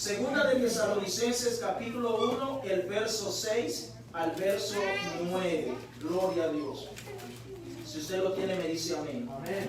Segunda de Tesalonicenses capítulo 1, el verso 6 al verso 9. Gloria a Dios. Si usted lo tiene, me dice amén. Amén.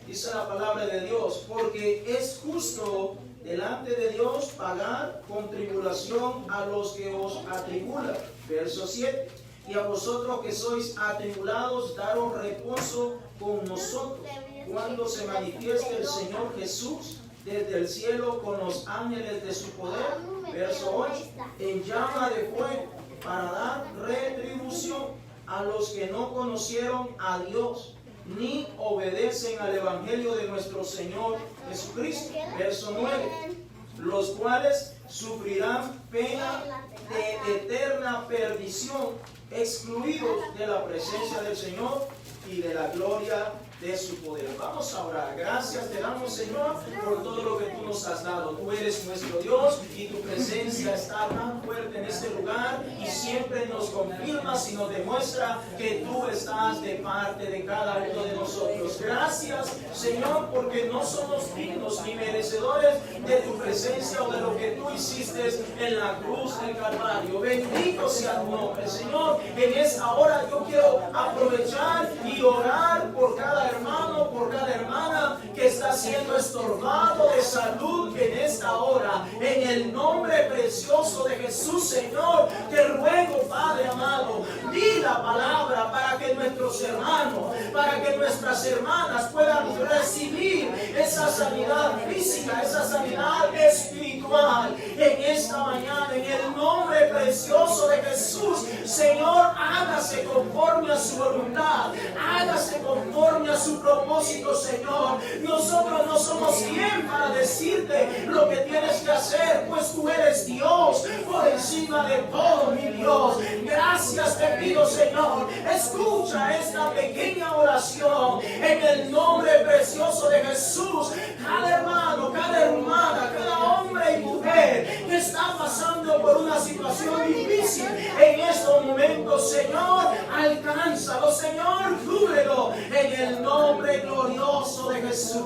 Dice la palabra de Dios, porque es justo delante de Dios pagar con tribulación a los que os atribulan. Verso 7. Y a vosotros que sois atribulados, daros reposo con nosotros, cuando se manifieste el Señor Jesús desde el cielo con los ángeles de su poder. Verso 8. En llama de fuego, para dar retribución a los que no conocieron a Dios, ni obedecen al Evangelio de nuestro Señor Jesucristo. Verso 9. Los cuales sufrirán pena de eterna perdición, excluidos de la presencia del Señor y de la gloria de su poder. Vamos a orar. Gracias te damos, Señor, por todo lo que tú nos has dado. Tú eres nuestro Dios y tu presencia está tan fuerte en este lugar y siempre nos confirmas y nos demuestra que tú estás de parte de cada uno de nosotros. Gracias, Señor, porque no somos dignos ni merecedores de tu presencia o de lo que tú hiciste en la cruz del Calvario. Bendito sea tu nombre, Señor. En esta hora yo quiero aprovechar y orar por cada hermano, por cada hermana que está siendo estorbado de salud en esta hora. En el nombre precioso de Jesús, Señor, te ruego, Padre amado, di la palabra para que nuestros hermanos, para que nuestras hermanas puedan recibir esa sanidad física, esa sanidad espiritual en esta mañana. En el nombre precioso de Jesús, Señor, hágase conforme a su voluntad, hágase conforme a su propósito, Señor. Nosotros no somos quien para decirte lo que tienes que hacer, pues tú eres Dios por encima de todo, mi Dios. Gracias te pido, Señor. Escucha esta pequeña oración en el nombre precioso de Jesús. Cada hermano, cada hermana, cada hombre y mujer que está pasando por una situación difícil en estos momentos, Señor, alcánzalo, Señor, cúbrelo en el nombre glorioso de Jesús.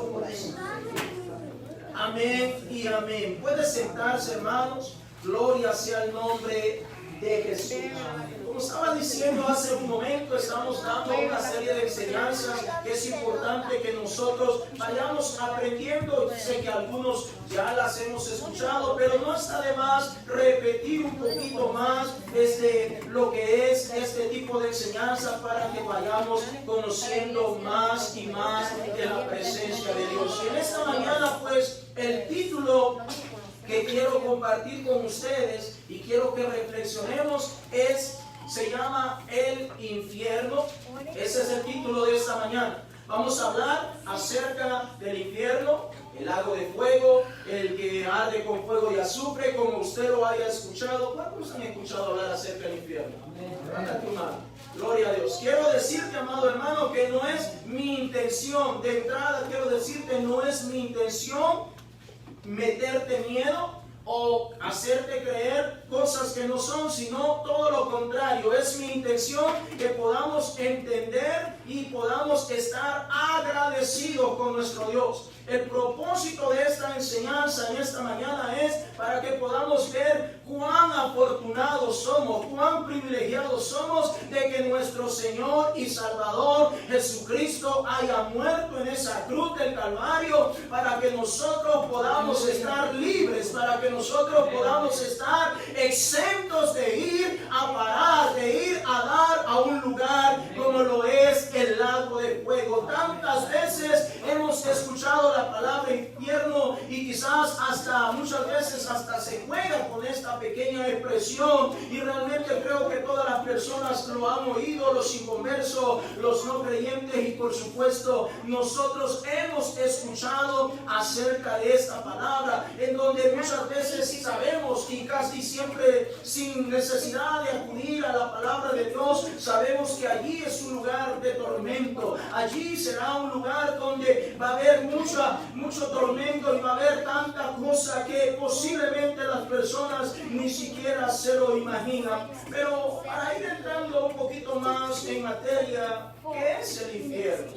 Amén y amén. Puede sentarse, hermanos. Gloria sea el nombre de Jesús. Como estaba diciendo hace un momento, estamos dando una serie de enseñanzas que es importante que nosotros vayamos aprendiendo. Sé que algunos ya las hemos escuchado, pero no está de más repetir un poquito más lo que es este tipo de enseñanzas para que vayamos conociendo más y más de la presencia de Dios. Y en esta mañana, pues, el título que quiero compartir con ustedes y quiero que reflexionemos se llama El Infierno. Ese es el título de esta mañana. Vamos a hablar acerca del infierno, el lago de fuego, el que arde con fuego y azufre, como usted lo haya escuchado. ¿Cuántos han escuchado hablar acerca del infierno? Levanta tu mano. Gloria a Dios. Quiero decirte, amado hermano, que no es mi intención, de entrada quiero decirte, no es mi intención meterte miedo o hacerte creer cosas que no son, sino todo lo contrario. Es mi intención que podamos entender y podamos estar agradecidos con nuestro Dios. El propósito de esta enseñanza en esta mañana es para que podamos ver cuán afortunados somos, cuán privilegiados somos de que nuestro Señor y Salvador Jesucristo haya muerto en esa cruz del Calvario para que nosotros podamos estar libres, para que nosotros podamos estar exentos de ir a parar, de ir a dar a un lugar como lo es el lago de fuego. Tantas veces hemos escuchado la palabra infierno y quizás muchas veces hasta se juega con esta pequeña expresión, y realmente creo que todas las personas lo han oído, los inconversos, los no creyentes, y por supuesto nosotros hemos escuchado acerca de esta palabra, en donde muchas veces sabemos, y casi siempre sin necesidad de acudir a la palabra de Dios, sabemos que allí es un lugar de tormento. Allí será un lugar donde va a haber mucho tormento y va a haber tanta cosa que posiblemente las personas ni siquiera se lo imaginan. Pero para ir entrando un poquito más en materia, ¿qué es el infierno?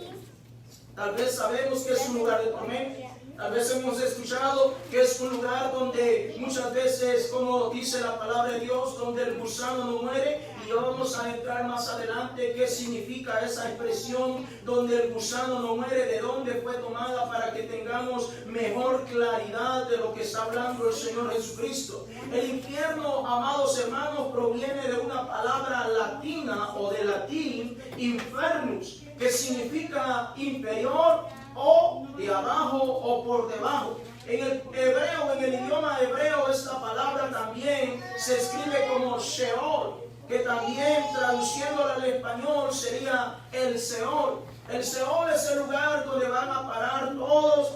Tal vez sabemos que es un lugar de tormento. Tal vez hemos escuchado que es un lugar donde muchas veces, como dice la palabra de Dios, donde el gusano no muere. Y vamos a entrar más adelante qué significa esa expresión donde el gusano no muere, de dónde fue tomada, para que tengamos mejor claridad de lo que está hablando el Señor Jesucristo. El infierno, amados hermanos, proviene de una palabra latina o de latín, infernus, que significa inferior o de abajo o por debajo. En el hebreo, en el idioma hebreo, esta palabra también se escribe como Sheol, que también traduciéndola al español sería el Seol. El Seol es el lugar donde van a parar todos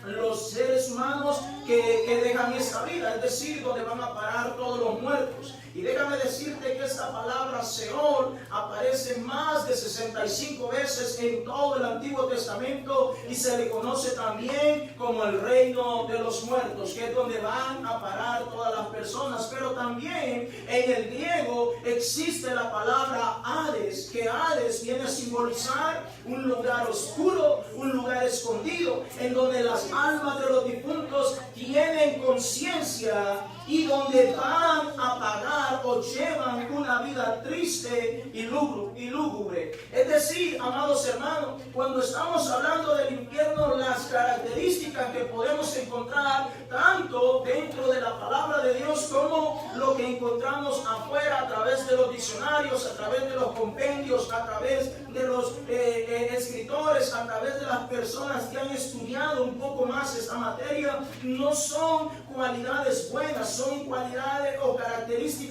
los seres humanos que dejan esta vida, es decir, donde van a parar todos los muertos. Y déjame decirte que esta palabra Seol aparece más de 65 veces en todo el Antiguo Testamento y se le conoce también como el reino de los muertos, que es donde van a parar todas las personas. Pero también en el griego existe la palabra Hades, que Hades viene a simbolizar un lugar oscuro, un lugar escondido, en donde las almas de los difuntos tienen conciencia y donde van a pagar o llevan una vida triste y lúgubre. Es decir, amados hermanos, cuando estamos hablando del infierno, las características que podemos encontrar tanto dentro de la palabra de Dios como lo que encontramos afuera a través de los diccionarios, a través de los compendios, a través de los escritores, a través de las personas que han estudiado un poco más esta materia, no son cualidades buenas, son cualidades o características,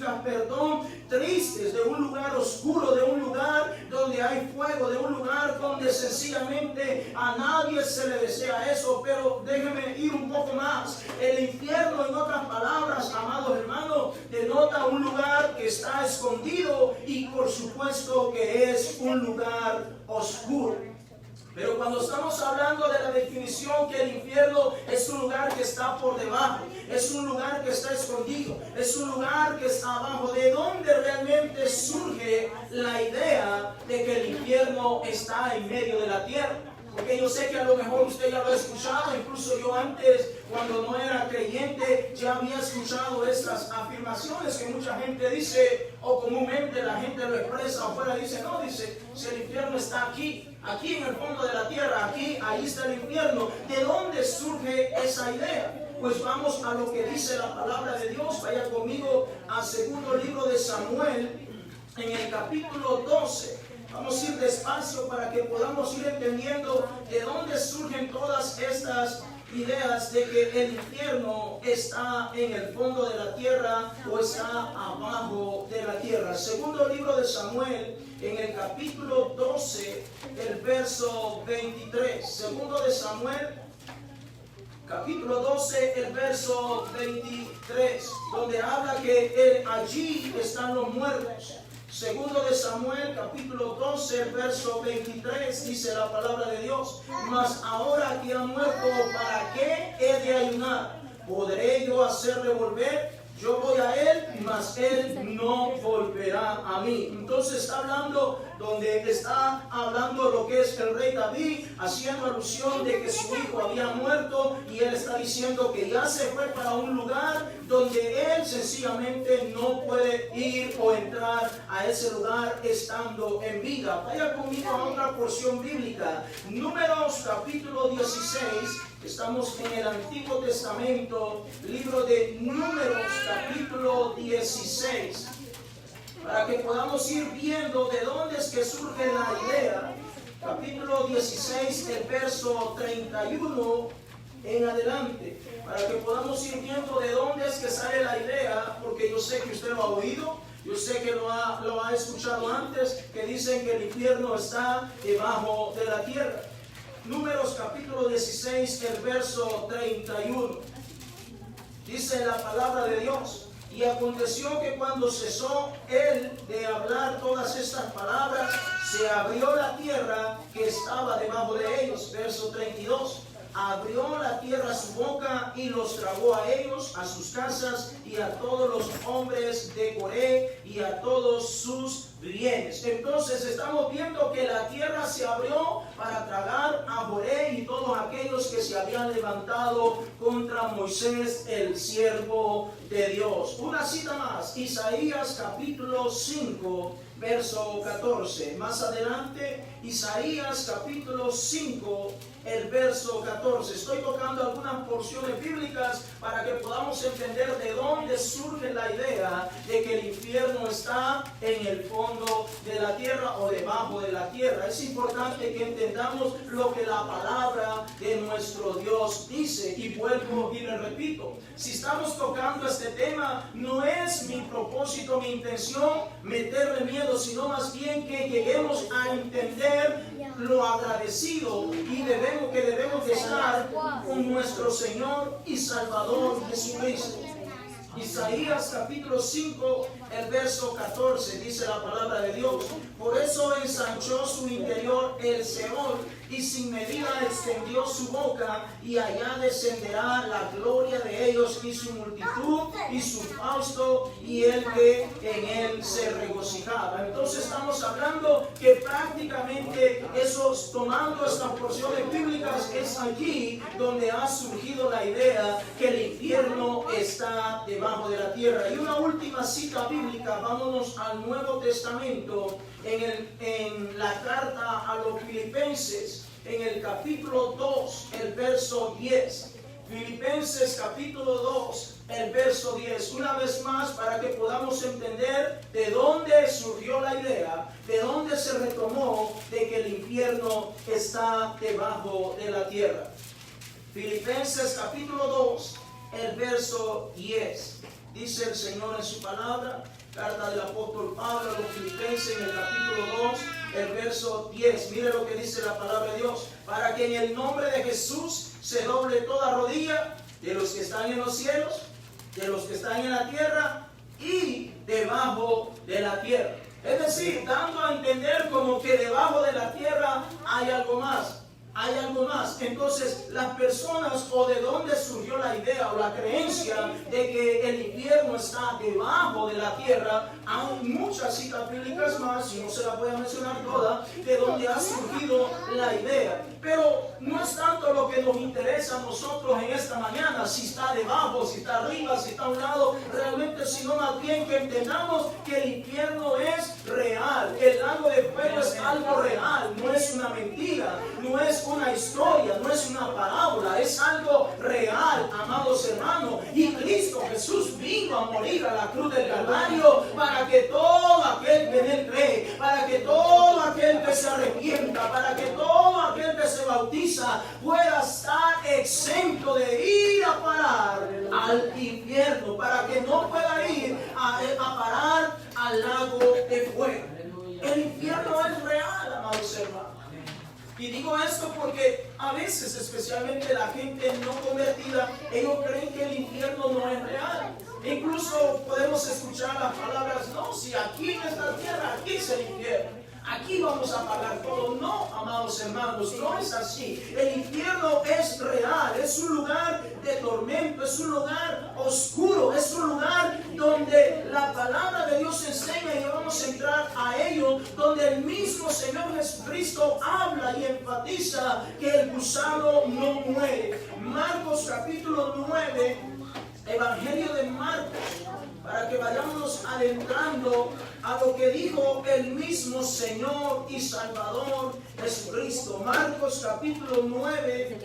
tristes, de un lugar oscuro, de un lugar donde hay fuego, de un lugar donde sencillamente a nadie se le desea eso. Pero déjeme ir un poco más. El infierno, en otras palabras, amados hermanos, denota un lugar que está escondido y por supuesto que es un lugar oscuro. Pero cuando estamos hablando de la definición que el infierno es un lugar que está por debajo, es un lugar que está escondido, es un lugar que está abajo, ¿de dónde realmente surge la idea de que el infierno está en medio de la tierra? Porque yo sé que a lo mejor usted ya lo ha escuchado, incluso yo antes, cuando no era creyente, ya había escuchado estas afirmaciones que mucha gente dice, o comúnmente la gente lo expresa afuera, dice, no, dice, si el infierno está aquí, aquí en el fondo de la tierra, aquí, ahí está el infierno. ¿De dónde surge esa idea? Pues vamos a lo que dice la palabra de Dios. Vaya conmigo al segundo libro de Samuel, en el capítulo 12. Vamos a ir despacio para que podamos ir entendiendo de dónde surgen todas estas ideas de que el infierno está en el fondo de la tierra o está abajo de la tierra. Segundo libro de Samuel, en el capítulo 12, el verso 23. Segundo de Samuel, capítulo 12, el verso 23, donde habla que allí están los muertos. Segundo de Samuel, capítulo 12, verso 23, dice la palabra de Dios: mas ahora que ha muerto, ¿para qué he de ayunar? ¿Podré yo hacerle volver? Yo voy a él, mas él no volverá a mí. Entonces está hablando, donde está hablando lo que es el rey David, haciendo alusión de que su hijo había muerto, y él está diciendo que ya se fue para un lugar donde él sencillamente no puede ir o entrar a ese lugar estando en vida. Vaya conmigo a otra porción bíblica, Números capítulo 16. Estamos en el Antiguo Testamento, libro de Números capítulo 16, para que podamos ir viendo de dónde es que surge la idea. Capítulo 16, el verso 31 en adelante, para que podamos ir viendo de dónde es que sale la idea, porque yo sé que usted lo ha oído, yo sé que lo ha escuchado antes, que dicen que el infierno está debajo de la tierra. Números capítulo 16, el verso 31. Dice la palabra de Dios: y aconteció que cuando cesó él de hablar todas estas palabras, se abrió la tierra que estaba debajo de ellos. Verso 32. abrió la tierra su boca y los tragó a ellos, a sus casas y a todos los hombres de Coré y a todos sus bienes. Entonces estamos viendo que la tierra se abrió para tragar a Joré y todos aquellos que se habían levantado contra Moisés, el siervo de Dios. Una cita más, Isaías capítulo 5, verso 14. Más adelante, Isaías capítulo 5, el verso 14. Estoy tocando algunas porciones bíblicas para que podamos entender de dónde surge la idea de que el infierno está en el fondo de la tierra o debajo de la tierra. Es importante que entendamos lo que la palabra de nuestro Dios dice. Y vuelvo y le repito, si estamos tocando este tema, no es mi propósito, mi intención meterle miedo, sino más bien que lleguemos a entender lo agradecido y debemos de estar con nuestro Señor y Salvador Jesucristo. Isaías capítulo 5, el verso 14, dice la palabra de Dios: por eso ensanchó su interior el Seol, y sin medida extendió su boca, y allá descenderá la gloria de ellos, y su multitud, y su fausto, y el que en él se regocijaba. Entonces estamos hablando que prácticamente esos, tomando estas porciones bíblicas, es allí donde ha surgido la idea que el infierno está debajo de la tierra. Y una última cita bíblica, vámonos al Nuevo Testamento, en la carta a los Filipenses, en el capítulo 2, el verso 10. Filipenses capítulo 2, el verso 10. Una vez más, para que podamos entender de dónde surgió la idea, de dónde se retomó de que el infierno está debajo de la tierra. Filipenses capítulo 2, el verso 10. Dice el Señor en su palabra, carta del apóstol Pablo a los Filipenses, en el capítulo 2, el verso 10. Mire lo que dice la palabra de Dios: para que en el nombre de Jesús se doble toda rodilla de los que están en los cielos, de los que están en la tierra y debajo de la tierra. Es decir, dando a entender como que debajo de la tierra hay algo más. Hay algo más. Entonces, las personas, o de dónde surgió la idea o la creencia de que el infierno está debajo de la tierra, hay muchas citas bíblicas más, y no se las voy a mencionar todas, de dónde ha surgido la idea. Pero no es tanto lo que nos interesa a nosotros en esta mañana, si está debajo, si está arriba, si está a un lado, realmente, sino más bien que entendamos que el infierno es real. El lago de fuego es algo real, no es una mentira, no es una historia, no es una parábola, es algo real, amados hermanos. Y Cristo Jesús vino a morir a la cruz del Calvario para que todo aquel que en él cree, para que todo aquel que se arrepienta, para que todo aquel que se bautiza pueda estar exento de ir a parar al infierno, para que no pueda ir a parar al lago de fuego. El infierno es real, amados hermanos. Y digo esto porque a veces, especialmente la gente no convertida, ellos creen que el infierno no es real. Incluso podemos escuchar las palabras: no, si aquí en esta tierra, aquí es el infierno, aquí vamos a pagar todo. No, amados hermanos, no es así. El infierno es real, es un lugar de tormento, es un lugar oscuro, es un lugar donde la palabra de Dios enseña, y vamos a entrar a ello, donde el mismo Señor Jesucristo habla y enfatiza que el gusano no muere. Marcos capítulo 9, Evangelio de Marcos, para que vayamos adentrando a lo que dijo el mismo Señor y Salvador Jesucristo. Marcos capítulo 9,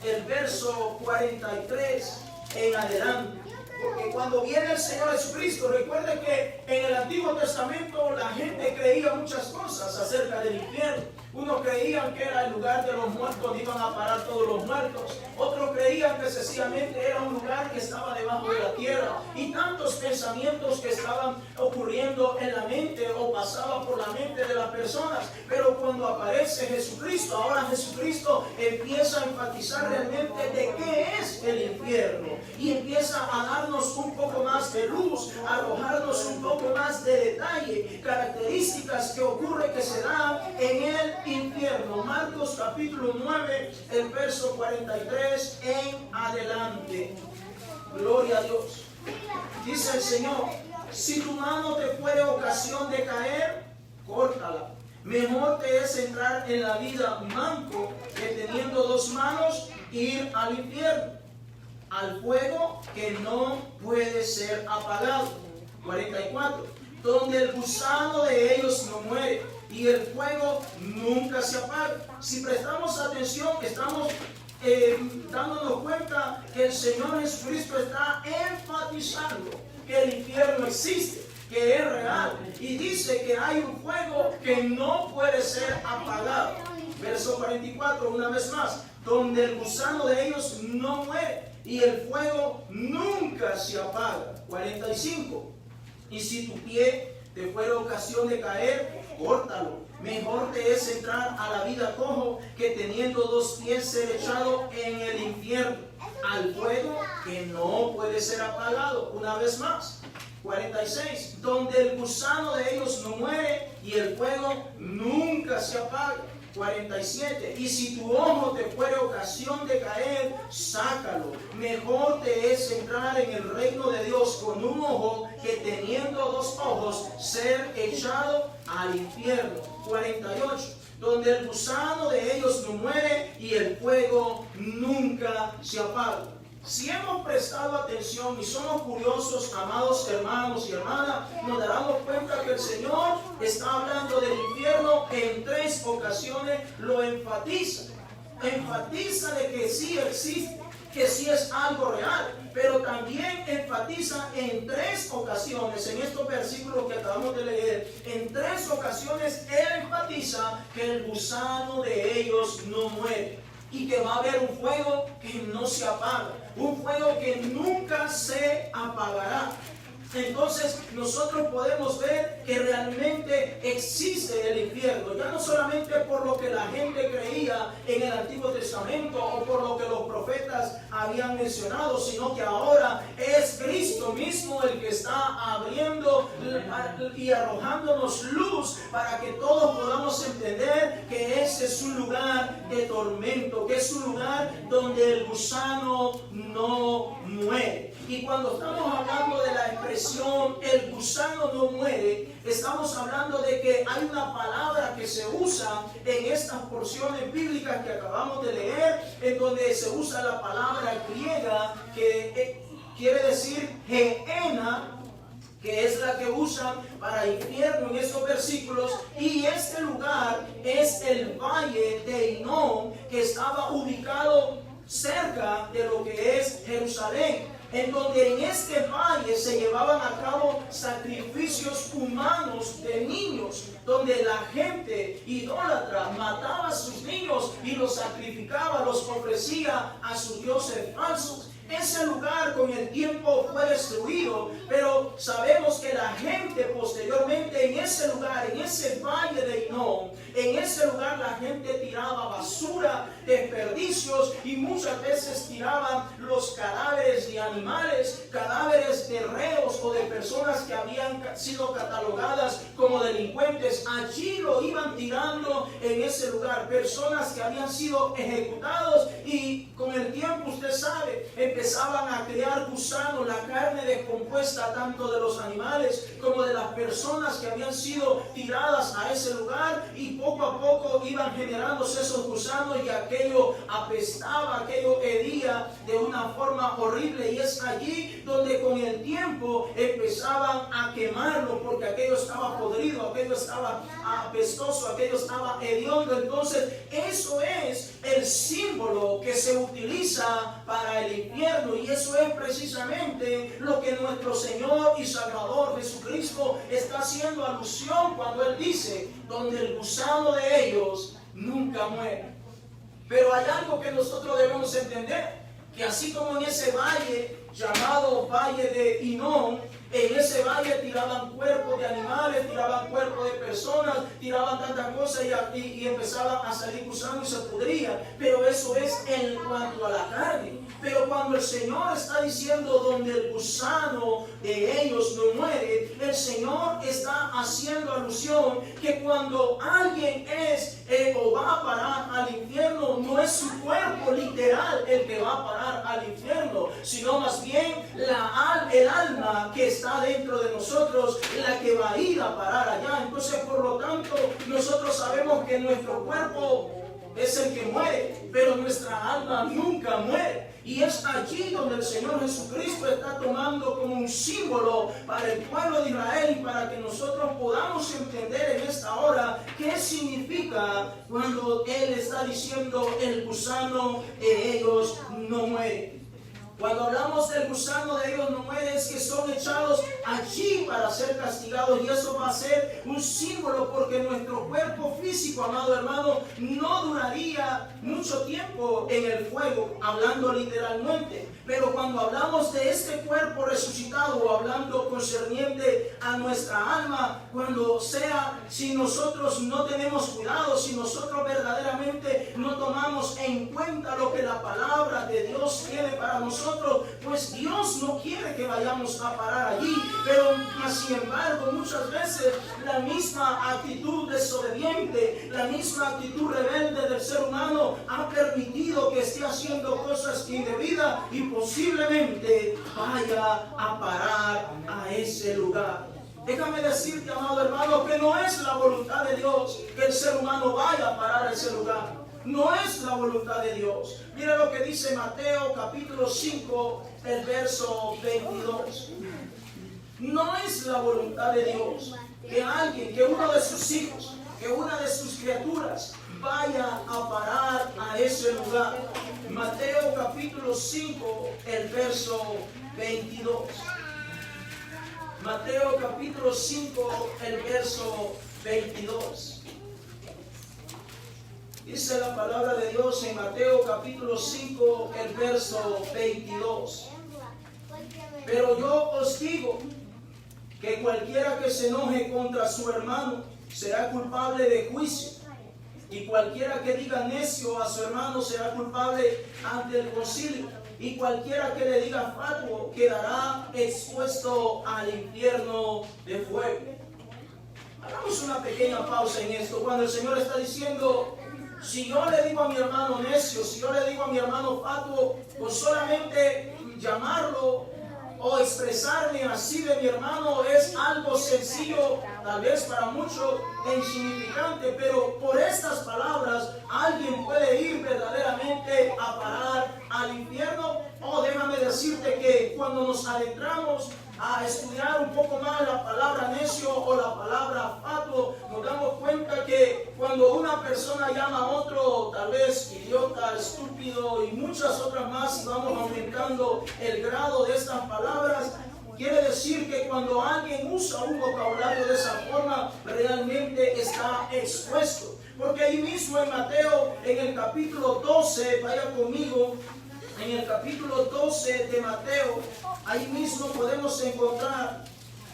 el verso 43 en adelante. Porque cuando viene el Señor Jesucristo, recuerde que en el Antiguo Testamento la gente creía muchas cosas acerca del infierno. Unos creían que era el lugar de los muertos, donde iban a parar todos los muertos. Otros creían que sencillamente era un lugar que estaba debajo de la tierra. Y tantos pensamientos pensamientos que estaban ocurriendo en la mente o pasaban por la mente de las personas. Pero cuando aparece Jesucristo, ahora Jesucristo empieza a enfatizar realmente de qué es el infierno y empieza a darnos un poco más de luz, a arrojarnos un poco más de detalle, características que ocurre que se dan en el infierno. Marcos capítulo 9, el verso 43 en adelante. Gloria a Dios. Dice el Señor: si tu mano te fuere ocasión de caer, córtala. Mejor te es entrar en la vida manco que teniendo dos manos ir al infierno, al fuego que no puede ser apagado. 44. Donde el gusano de ellos no muere y el fuego nunca se apaga. Si prestamos atención, estamos dándonos cuenta que el Señor Jesucristo está enfatizando que el infierno existe, que es real, y dice que hay un fuego que no puede ser apagado. Verso 44, una vez más: donde el gusano de ellos no muere y el fuego nunca se apaga. 45. Y si tu pie te fuera ocasión de caer, córtalo. Mejor te es entrar a la vida cojo que teniendo dos pies ser echado en el infierno, al fuego que no puede ser apagado. Una vez más. 46. Donde el gusano de ellos no muere y el fuego nunca se apaga. 47. Y si tu ojo te fuere ocasión de caer, sácalo. Mejor te es entrar en el reino de Dios con un ojo que teniendo dos ojos ser echado al infierno. 48. Donde el gusano de ellos no muere y el fuego nunca se apaga. Si hemos prestado atención y somos curiosos, amados hermanos y hermanas, nos daremos cuenta que el Señor está hablando del infierno en tres ocasiones, lo enfatiza. Enfatiza de que sí existe, que sí es algo real, pero también enfatiza en tres ocasiones, en estos versículos que acabamos de leer, en tres ocasiones Él enfatiza que el gusano de ellos no muere. Y que va a haber un fuego que no se apaga, un fuego que nunca se apagará. Entonces nosotros podemos ver que realmente existe el infierno, ya no solamente por lo que la gente creía en el Antiguo Testamento o por lo que los profetas habían mencionado, sino que ahora es Cristo mismo el que está abriendo y arrojándonos luz para que todos podamos entender que ese es un lugar de tormento, que es un lugar donde el gusano no muere. Y cuando estamos hablando de la expresión el gusano no muere, estamos hablando de que hay una palabra que se usa en estas porciones bíblicas que acabamos de leer, en donde se usa la palabra griega que quiere decir gehenna, que es la que usan para infierno en estos versículos, y este lugar es el valle de Hinnom, que estaba ubicado cerca de lo que es Jerusalén, en donde en este valle se llevaban a cabo sacrificios humanos de niños, donde la gente idólatra mataba a sus niños y los sacrificaba, los ofrecía a sus dioses falsos. Ese lugar con el tiempo fue destruido, pero sabemos que la gente posteriormente en ese lugar, en ese valle de Hinnom, en ese lugar la gente tiraba basura, desperdicios, y muchas veces tiraban los cadáveres de animales, cadáveres de reos o de personas que habían sido catalogadas como delincuentes. Allí lo iban tirando en ese lugar, personas que habían sido ejecutados, y con el tiempo usted sabe, empezaban a crear gusanos, la carne descompuesta tanto de los animales como de las personas que habían sido tiradas a ese lugar, y poco a poco iban generándose esos gusanos y aquello apestaba, aquello hedía de una forma horrible, y es allí donde con el tiempo empezaban a quemarlo porque aquello estaba podrido, aquello estaba apestoso, aquello estaba hediondo. Entonces eso es el símbolo que se utiliza para el infierno, y eso es precisamente lo que nuestro Señor y Salvador Jesucristo está haciendo alusión cuando Él dice: donde el gusano de ellos nunca muere. Pero hay algo que nosotros debemos entender, que así como en ese valle llamado Valle de Hinnom, En ese valle tiraban cuerpos de animales, tiraban cuerpos de personas, tiraban tantas cosas y empezaban a salir gusanos y se pudrían. Pero eso es en cuanto a la carne. Pero cuando el Señor está diciendo donde el gusano de ellos no muere, el Señor está haciendo alusión que cuando alguien es o va a parar al infierno, no es su cuerpo literal el que va a parar al infierno, sino más bien el alma que está dentro de nosotros, la que va a ir a parar allá. Entonces, por lo tanto, nosotros sabemos que nuestro cuerpo es el que muere, pero nuestra alma nunca muere. Y es allí donde el Señor Jesucristo está tomando como un símbolo para el pueblo de Israel y para que nosotros podamos entender en esta hora qué significa cuando Él está diciendo el gusano de ellos no muere. Cuando hablamos del gusano de ellos no muere, es que son echados allí para ser castigados, y eso va a ser un símbolo, porque nuestro cuerpo físico, amado hermano, no duraría mucho tiempo en el fuego, hablando literalmente. Pero cuando hablamos de este cuerpo resucitado, o hablando concerniente a nuestra alma, cuando sea, si nosotros no tenemos cuidado, si nosotros verdaderamente no tomamos en cuenta lo que la palabra de Dios tiene para nosotros, pues Dios no quiere que vayamos a parar allí. Pero sin embargo, muchas veces la misma actitud desobediente, la misma actitud rebelde del ser humano ha permitido que esté haciendo cosas indebidas y posiblemente vaya a parar a ese lugar. Déjame decirte, amado hermano, que no es la voluntad de Dios que el ser humano vaya a parar a ese lugar. No es la voluntad de Dios. Mira lo que dice Mateo capítulo 5, el verso 22. No es la voluntad de Dios que alguien, que uno de sus hijos, que una de sus criaturas vaya a parar a ese lugar. Mateo capítulo 5, el verso 22. Mateo capítulo 5, el verso 22. Dice la palabra de Dios en Mateo capítulo 5, el verso 22. Pero yo os digo que cualquiera que se enoje contra su hermano será culpable de juicio, y cualquiera que diga necio a su hermano será culpable ante el concilio, y cualquiera que le diga fatuo quedará expuesto al infierno de fuego. Hagamos una pequeña pausa en esto. Cuando el Señor está diciendo, si yo le digo a mi hermano necio, si yo le digo a mi hermano fatuo, pues solamente llamarlo o expresarme así de mi hermano es algo sencillo, tal vez para muchos e insignificante, pero por estas palabras alguien puede ir verdaderamente a parar al infierno. Oh, déjame decirte que cuando nos adentramos a estudiar un poco más la palabra necio o la palabra fatuo, nos damos cuenta que cuando una persona llama a otro tal vez idiota, estúpido y muchas otras más, y vamos aumentando el grado de estas palabras, quiere decir que cuando alguien usa un vocabulario de esa forma, realmente está expuesto. Porque ahí mismo en Mateo, en el capítulo 12, vaya conmigo, en el capítulo 12 de Mateo, ahí mismo podemos encontrar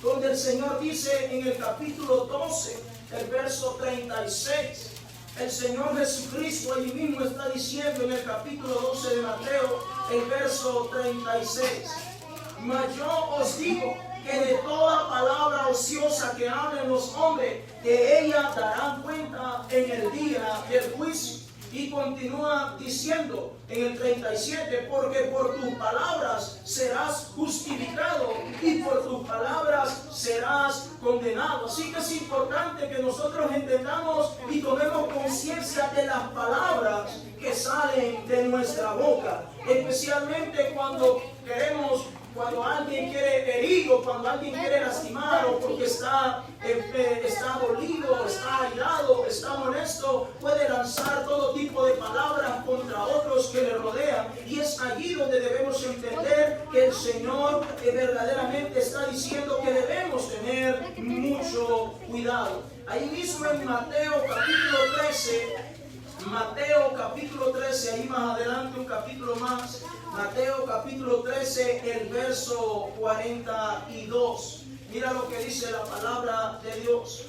donde el Señor dice en el capítulo 12, el verso 36, el Señor Jesucristo allí mismo está diciendo en el capítulo 12 de Mateo, el verso 36, mas yo os digo que de toda palabra ociosa que hablen los hombres, de ella darán cuenta en el día del juicio. Y continúa diciendo en el 37, porque por tus palabras serás justificado y por tus palabras serás condenado. Así que es importante que nosotros entendamos y tomemos conciencia de las palabras que salen de nuestra boca, especialmente cuando alguien quiere herir, o cuando alguien quiere lastimar, o porque está dolido, está airado, está molesto, puede lanzar todo tipo de palabras contra otros que le rodean. Y es allí donde debemos entender que el Señor verdaderamente está diciendo que debemos tener mucho cuidado. Ahí mismo en Mateo capítulo 13, Mateo capítulo 13, ahí más adelante un capítulo más. Mateo capítulo 13, el verso 42. Mira lo que dice la palabra de Dios.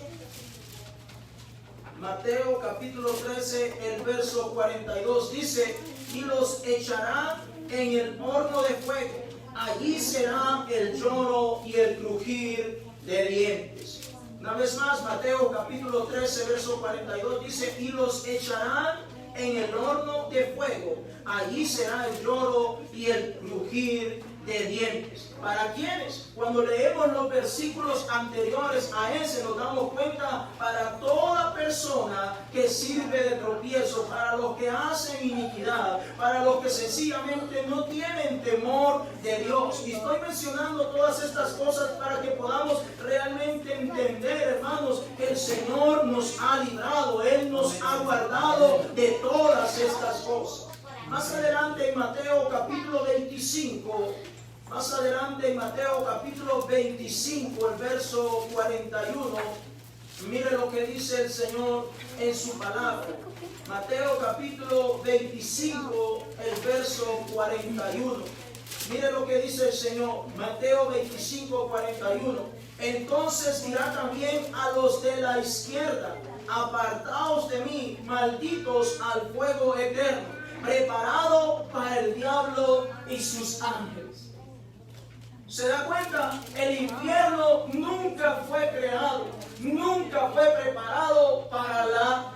Mateo capítulo 13, el verso 42 dice: y los echarán en el horno de fuego. Allí será el lloro y el crujir de dientes. Una vez más, Mateo capítulo 13, verso 42 dice: y los echarán en el horno de fuego. Allí será el lloro y el crujir de dientes. ¿Para quiénes? Cuando leemos los versículos anteriores a ese nos damos cuenta: para toda persona que sirve de tropiezo, para los que hacen iniquidad, para los que sencillamente no tienen temor de Dios. Y estoy mencionando todas estas cosas para que podamos realmente entender, hermanos, que el Señor nos ha librado, Él nos ha guardado de todas estas cosas. Más adelante en Mateo capítulo 25, más adelante en Mateo capítulo 25, el verso 41, mire lo que dice el Señor en su palabra. Mateo capítulo 25, el verso 41. Mire lo que dice el Señor. Mateo 25, 41. Entonces dirá también a los de la izquierda: apartaos de mí, malditos, al fuego eterno, preparado para el diablo y sus ángeles. ¿Se da cuenta? El infierno nunca fue creado, nunca fue preparado para la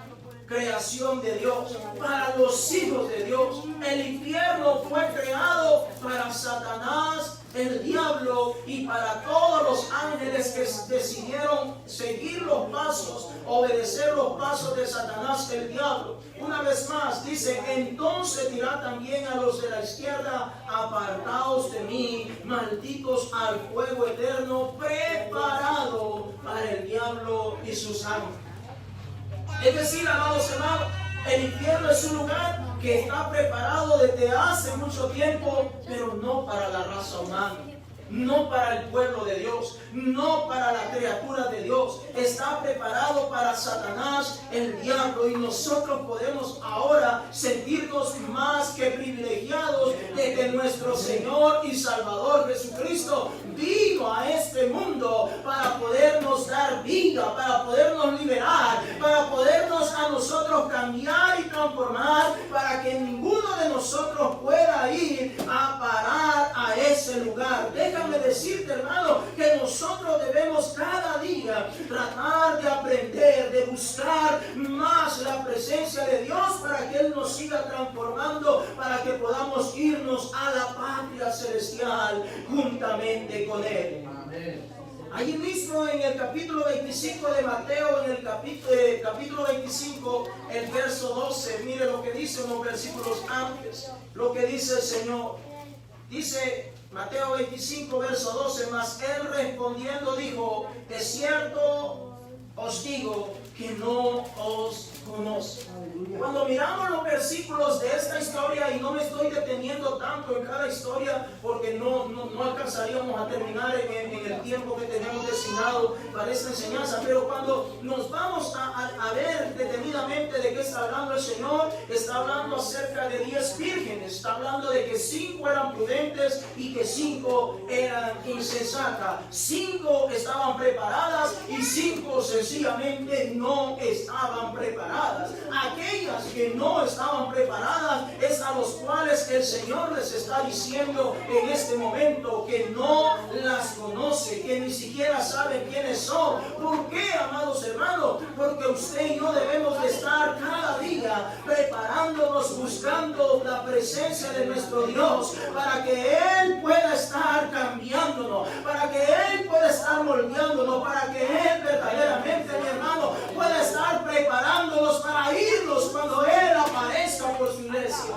creación de Dios, para los hijos de Dios. El infierno fue creado para Satanás, el diablo, y para todos los ángeles que decidieron seguir los pasos, obedecer los pasos de Satanás, el diablo. Una vez más dice: entonces dirá también a los de la izquierda: apartaos de mí, malditos, al fuego eterno, preparado para el diablo y sus ángeles. Es decir, amados hermanos, el infierno es un lugar que está preparado desde hace mucho tiempo, pero no para la raza humana, no para el pueblo de Dios, no para la criatura de Dios. Está preparado para Satanás, el diablo, y nosotros podemos ahora sentirnos más que privilegiados de que nuestro Señor y Salvador Jesucristo vino a este mundo para podernos dar vida, para podernos liberar, para podernos a nosotros cambiar y transformar, para que ninguno de nosotros pueda ir a parar a ese lugar. Déjame decirte, hermano, que nosotros debemos cada día tratar de aprender, de buscar más la presencia de Dios, para que Él nos siga transformando, para que podamos irnos a la patria celestial juntamente con Él. Amén. Allí mismo en el capítulo 25 de Mateo, en el capítulo 25, el verso 12, mire lo que dice unos versículos antes, lo que dice el Señor. Dice Mateo 25, verso 12: mas Él respondiendo dijo: de cierto os digo que no os conozco. Cuando miramos los versículos de esta historia, y no me estoy deteniendo tanto en cada historia porque no alcanzaríamos a terminar en el tiempo que tenemos designado para esta enseñanza, pero cuando nos vamos a ver detenidamente de qué está hablando el Señor, está hablando acerca de 10 vírgenes, está hablando de que 5 eran prudentes y que 5 eran insensatas, 5 estaban preparadas y 5 sencillamente no estaban preparadas. Aquellas que no estaban preparadas es a los cuales el Señor les está diciendo en este momento que no las conoce, que ni siquiera sabe quiénes son. ¿Por qué, amados hermanos? Porque usted y yo debemos de estar cada día preparándonos, buscando la presencia de nuestro Dios, para que Él pueda estar cambiándonos, para que Él pueda estar moldeándonos, para que Él verdaderamente, mi hermano, pueda estar preparándonos para irnos cuando Él aparezca por su iglesia.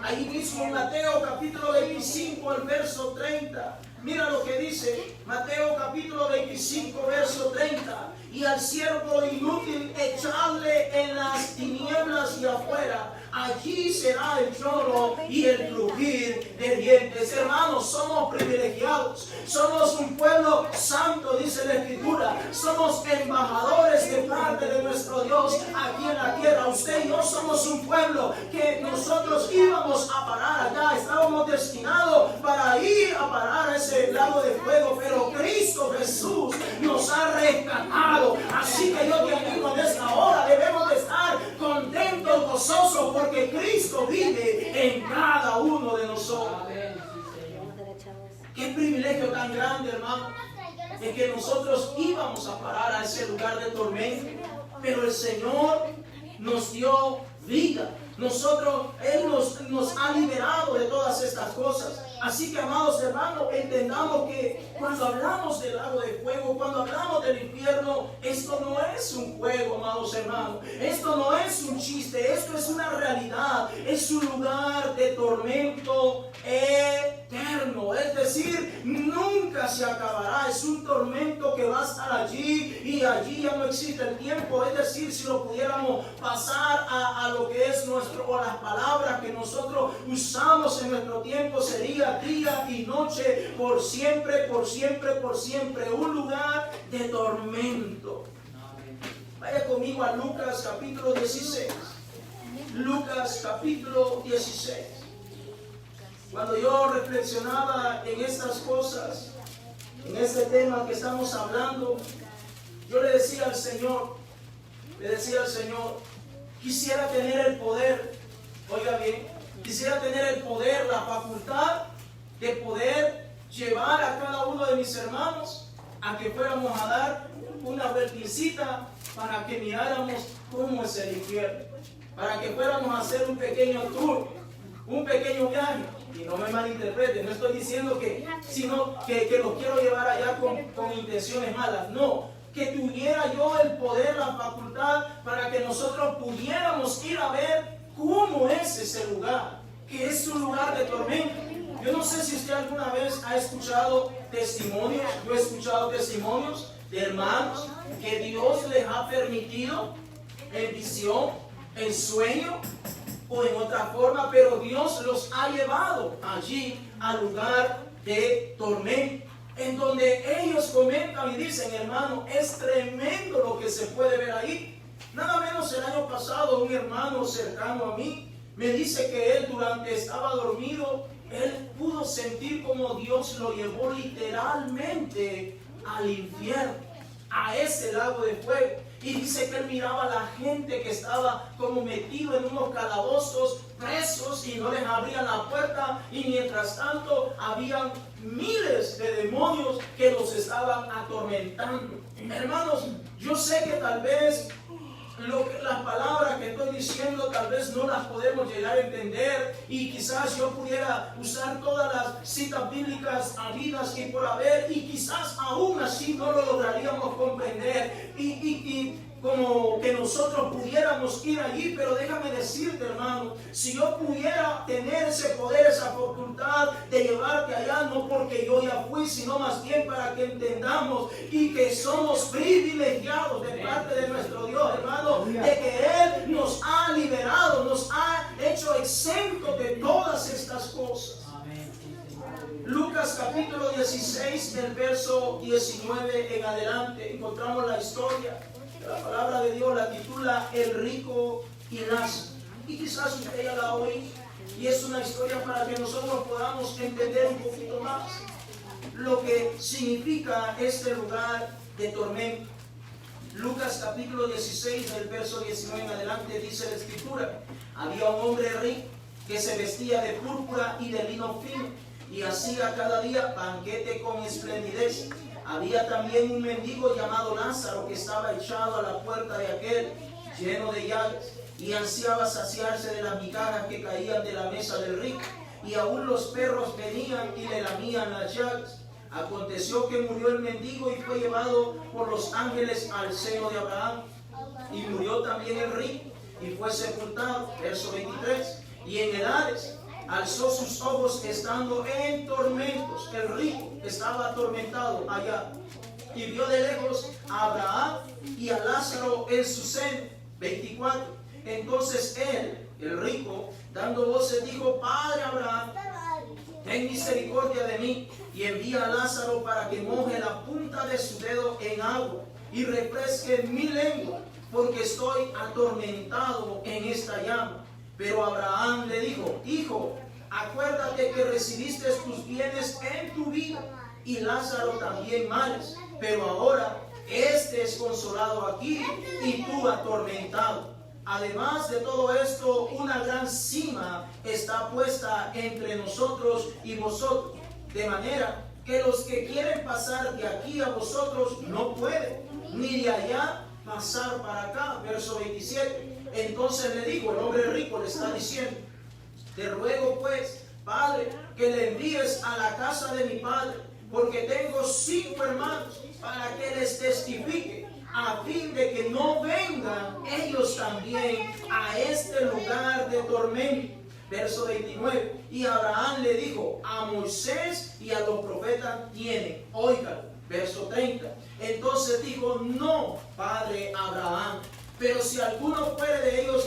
Ahí mismo en Mateo capítulo 25, el verso 30. Mira lo que dice Mateo capítulo 25, verso 30. Y al siervo inútil echadle en las tinieblas y afuera. allí será el lloro y el crujir de dientes. Hermanos, somos privilegiados, somos un pueblo santo, dice la Escritura, somos embajadores de parte de nuestro Dios aquí en la tierra. Usted y yo somos un pueblo que nosotros íbamos a parar allá, estábamos destinados para ir a parar a ese lago de fuego, pero Cristo Jesús nos ha rescatado. Así que yo te animo en esta hora, debemos de estar contentos, gozosos, porque Cristo vive en cada uno de nosotros. Qué privilegio tan grande, hermano, de que nosotros íbamos a parar a ese lugar de tormento, pero el Señor nos dio vida. Él nos ha liberado de todas estas cosas. Así que, amados hermanos, entendamos que cuando hablamos del lago de fuego, cuando hablamos del infierno, esto no es un juego, amados hermanos. Esto no es un chiste, esto es una realidad. Es un lugar de tormento eterno. Es decir, nunca se acabará. Es un tormento que va a estar allí y allí ya no existe el tiempo. Es decir, si lo pudiéramos pasar a lo que es o las palabras que nosotros usamos en nuestro tiempo, sería día y noche, por siempre, por siempre, por siempre, un lugar de tormento. Vaya conmigo a Lucas capítulo 16. Lucas capítulo 16. Cuando yo reflexionaba en estas cosas, en este tema que estamos hablando, yo le decía al Señor, quisiera tener el poder, oiga bien, quisiera tener el poder, la facultad de poder llevar a cada uno de mis hermanos a que fuéramos a dar una vueltecita para que miráramos cómo es el infierno, para que fuéramos a hacer un pequeño tour, un pequeño viaje. Y no me malinterpreten, no estoy diciendo sino que los quiero llevar allá con intenciones malas, no. Que tuviera yo el poder, la facultad, para que nosotros pudiéramos ir a ver cómo es ese lugar, que es un lugar de tormento. Yo no sé si usted alguna vez ha escuchado testimonios, yo he escuchado testimonios de hermanos que Dios les ha permitido en visión, en sueño o en otra forma, pero Dios los ha llevado allí al lugar de tormento, en donde ellos comentan y dicen, hermano, es tremendo lo que se puede ver ahí. Nada menos el año pasado un hermano cercano a mí me dice que él estaba dormido, él pudo sentir como Dios lo llevó literalmente al infierno, a ese lago de fuego. Y dice que él miraba a la gente que estaba como metido en unos calabozos, presos, y no les abrían la puerta, y mientras tanto habían miles de demonios que los estaban atormentando. Hermanos, yo sé que tal vez las palabras que estoy diciendo tal vez no las podemos llegar a entender, y quizás yo pudiera usar todas las citas bíblicas habidas y por haber, y quizás aún así no lo lograríamos comprender y como que nosotros pudiéramos ir allí. Pero déjame decirte, hermano, si yo pudiera tener ese poder, esa facultad de llevarte allá, no porque yo ya fui, sino más bien para que entendamos y que somos privilegiados de parte de nuestro Dios, hermano, de que Él nos ha liberado, nos ha hecho exentos de todas estas cosas. Lucas capítulo 16, del verso 19 en adelante, encontramos la historia. La palabra de Dios la titula El rico y Lázaro. Y quizás usted ya la oí, y es una historia para que nosotros podamos entender un poquito más lo que significa este lugar de tormento. Lucas capítulo 16, del verso 19 en adelante, dice la Escritura: había un hombre rico que se vestía de púrpura y de lino fino, y hacía cada día banquete con esplendidez. Había también un mendigo llamado Lázaro que estaba echado a la puerta de aquel, lleno de llagas, y ansiaba saciarse de las migajas que caían de la mesa del rico, y aún los perros venían y le lamían las llagas. Aconteció que murió el mendigo y fue llevado por los ángeles al seno de Abraham. Y murió también el rico y fue sepultado. Verso 23. Y en edades alzó sus ojos estando en tormentos. El rico estaba atormentado allá, y vio de lejos a Abraham y a Lázaro en su seno. 24. Entonces él, El rico, dando voces, dijo: Padre Abraham, ten misericordia de mí y envía a Lázaro para que moje la punta de su dedo en agua y refresque mi lengua, porque estoy atormentado en esta llama. Pero Abraham le dijo: Hijo, acuérdate que recibiste tus bienes en tu vida y Lázaro también males, pero ahora este es consolado aquí y tú atormentado. Además de todo esto, una gran sima está puesta entre nosotros y vosotros, de manera que los que quieren pasar de aquí a vosotros no pueden, ni de allá pasar para acá. Verso 27. Entonces le dijo, el hombre rico le está diciendo: te ruego pues, Padre, que le envíes a la casa de mi padre, porque tengo 5 hermanos, para que les testifique, a fin de que no vengan ellos también a este lugar de tormento. Verso 29. Y Abraham le dijo: a Moisés y a los profetas tienen, oigan. Verso 30. Entonces dijo: no, padre Abraham, pero si alguno fuere de ellos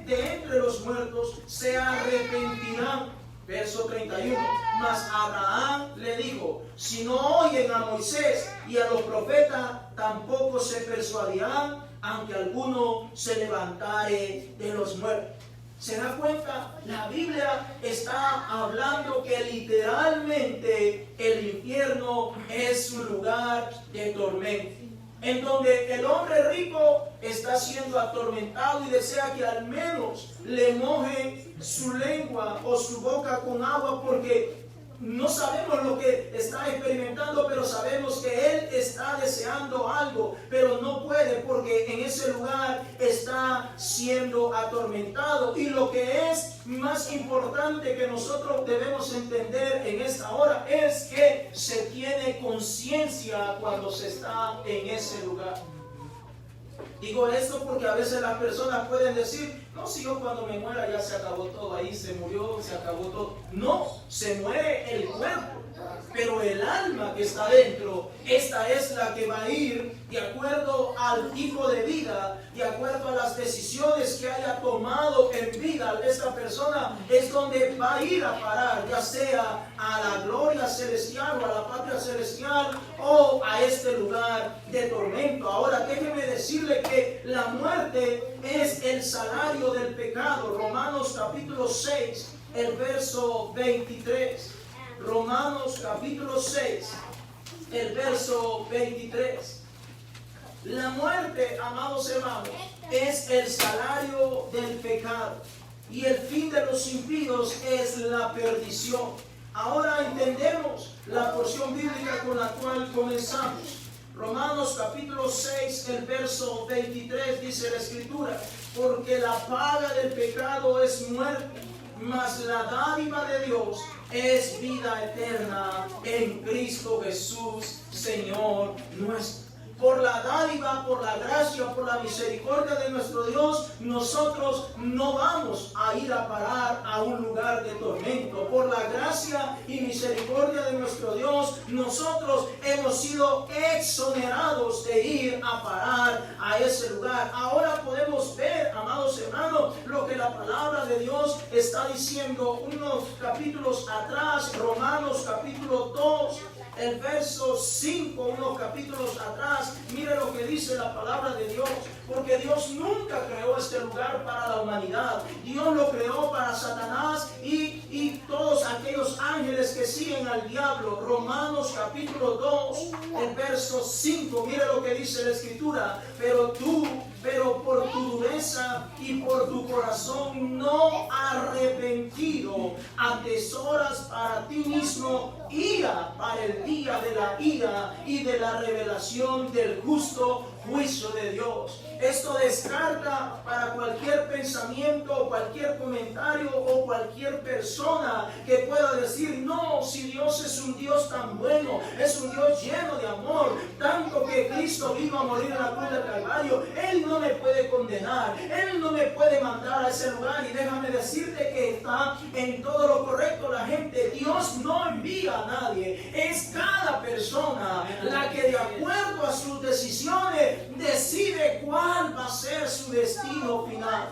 de entre los muertos, se arrepentirán. Verso 31. Mas Abraham le dijo: si no oyen a Moisés y a los profetas, tampoco se persuadirán, aunque alguno se levantare de los muertos. ¿Se da cuenta? La Biblia está hablando que literalmente el infierno es un lugar de tormento, en donde el hombre rico está siendo atormentado y desea que al menos le mojen su lengua o su boca con agua, porque no sabemos lo que está experimentando, pero sabemos que él está deseando algo, pero no puede, porque en ese lugar está siendo atormentado. Y lo que es más importante que nosotros debemos entender en esta hora es que se tiene conciencia cuando se está en ese lugar. Digo esto porque a veces las personas pueden decir: no, si yo cuando me muera ya se acabó todo, ahí se murió, se acabó todo. No, se muere el cuerpo, pero el alma que está dentro, esta es la que va a ir de acuerdo al tipo de vida, de acuerdo a las decisiones que haya tomado en vida. Esta persona es donde va a ir a parar, ya sea a la gloria celestial o a la patria celestial o a este lugar de tormento. Ahora déjeme decirle que la muerte es el salario del pecado. Romanos capítulo 6, el verso 23. Romanos capítulo 6, el verso 23. La muerte, amados hermanos, es el salario del pecado, y el fin de los impíos es la perdición. Ahora entendemos la porción bíblica con la cual comenzamos. Romanos capítulo 6, el verso 23, dice la Escritura: porque la paga del pecado es muerte, mas la dádiva de Dios es vida eterna en Cristo Jesús, Señor nuestro. Por la dádiva, por la gracia, por la misericordia de nuestro Dios, nosotros no vamos a ir a parar a un lugar de tormento. Por la gracia y misericordia de nuestro Dios, nosotros hemos sido exonerados de ir a parar a ese lugar. Ahora podemos ver, amados hermanos, lo que la palabra de Dios está diciendo unos capítulos atrás. Romanos capítulo 2, el verso 5, unos capítulos atrás. Mire lo que dice la palabra de Dios: porque Dios nunca creó este lugar para la humanidad. Dios lo creó para Satanás y todos aquellos ángeles que siguen al diablo. Romanos capítulo 2, el verso 5. Mire lo que dice la Escritura: pero por tu dureza y por tu corazón no arrepentido, atesoras para ti mismo ira para el día de la ira y de la revelación del justo juicio de Dios. Esto descarta para cualquier pensamiento, cualquier comentario o cualquier persona que pueda decir: no, si Dios es un Dios tan bueno, es un Dios lleno de amor, tanto que Cristo vino a morir en la cruz del Calvario, Él no me puede condenar, Él no me puede mandar a ese lugar. Y déjame decirte que está en todo lo correcto la gente. Dios no envía a nadie, es cada persona la que de acuerdo a sus decisiones decide cuál va a ser su destino final.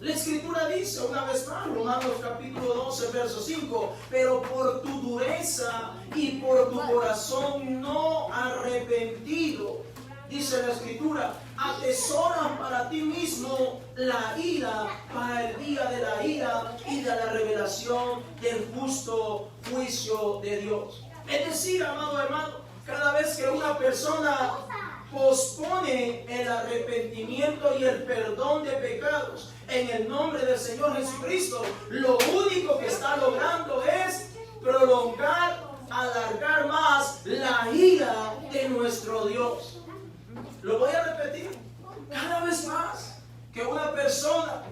La Escritura dice una vez más, Romanos capítulo 12, verso 5, pero por tu dureza y por tu corazón no arrepentido, dice la Escritura, atesoran para ti mismo la ira para el día de la ira y de la revelación del justo juicio de Dios. Es decir, amado hermano, cada vez que una persona pospone el arrepentimiento y el perdón de pecados en el nombre del Señor Jesucristo, lo único que está logrando es prolongar, alargar más la ira de nuestro Dios. Lo voy a repetir. Cada vez más que una persona,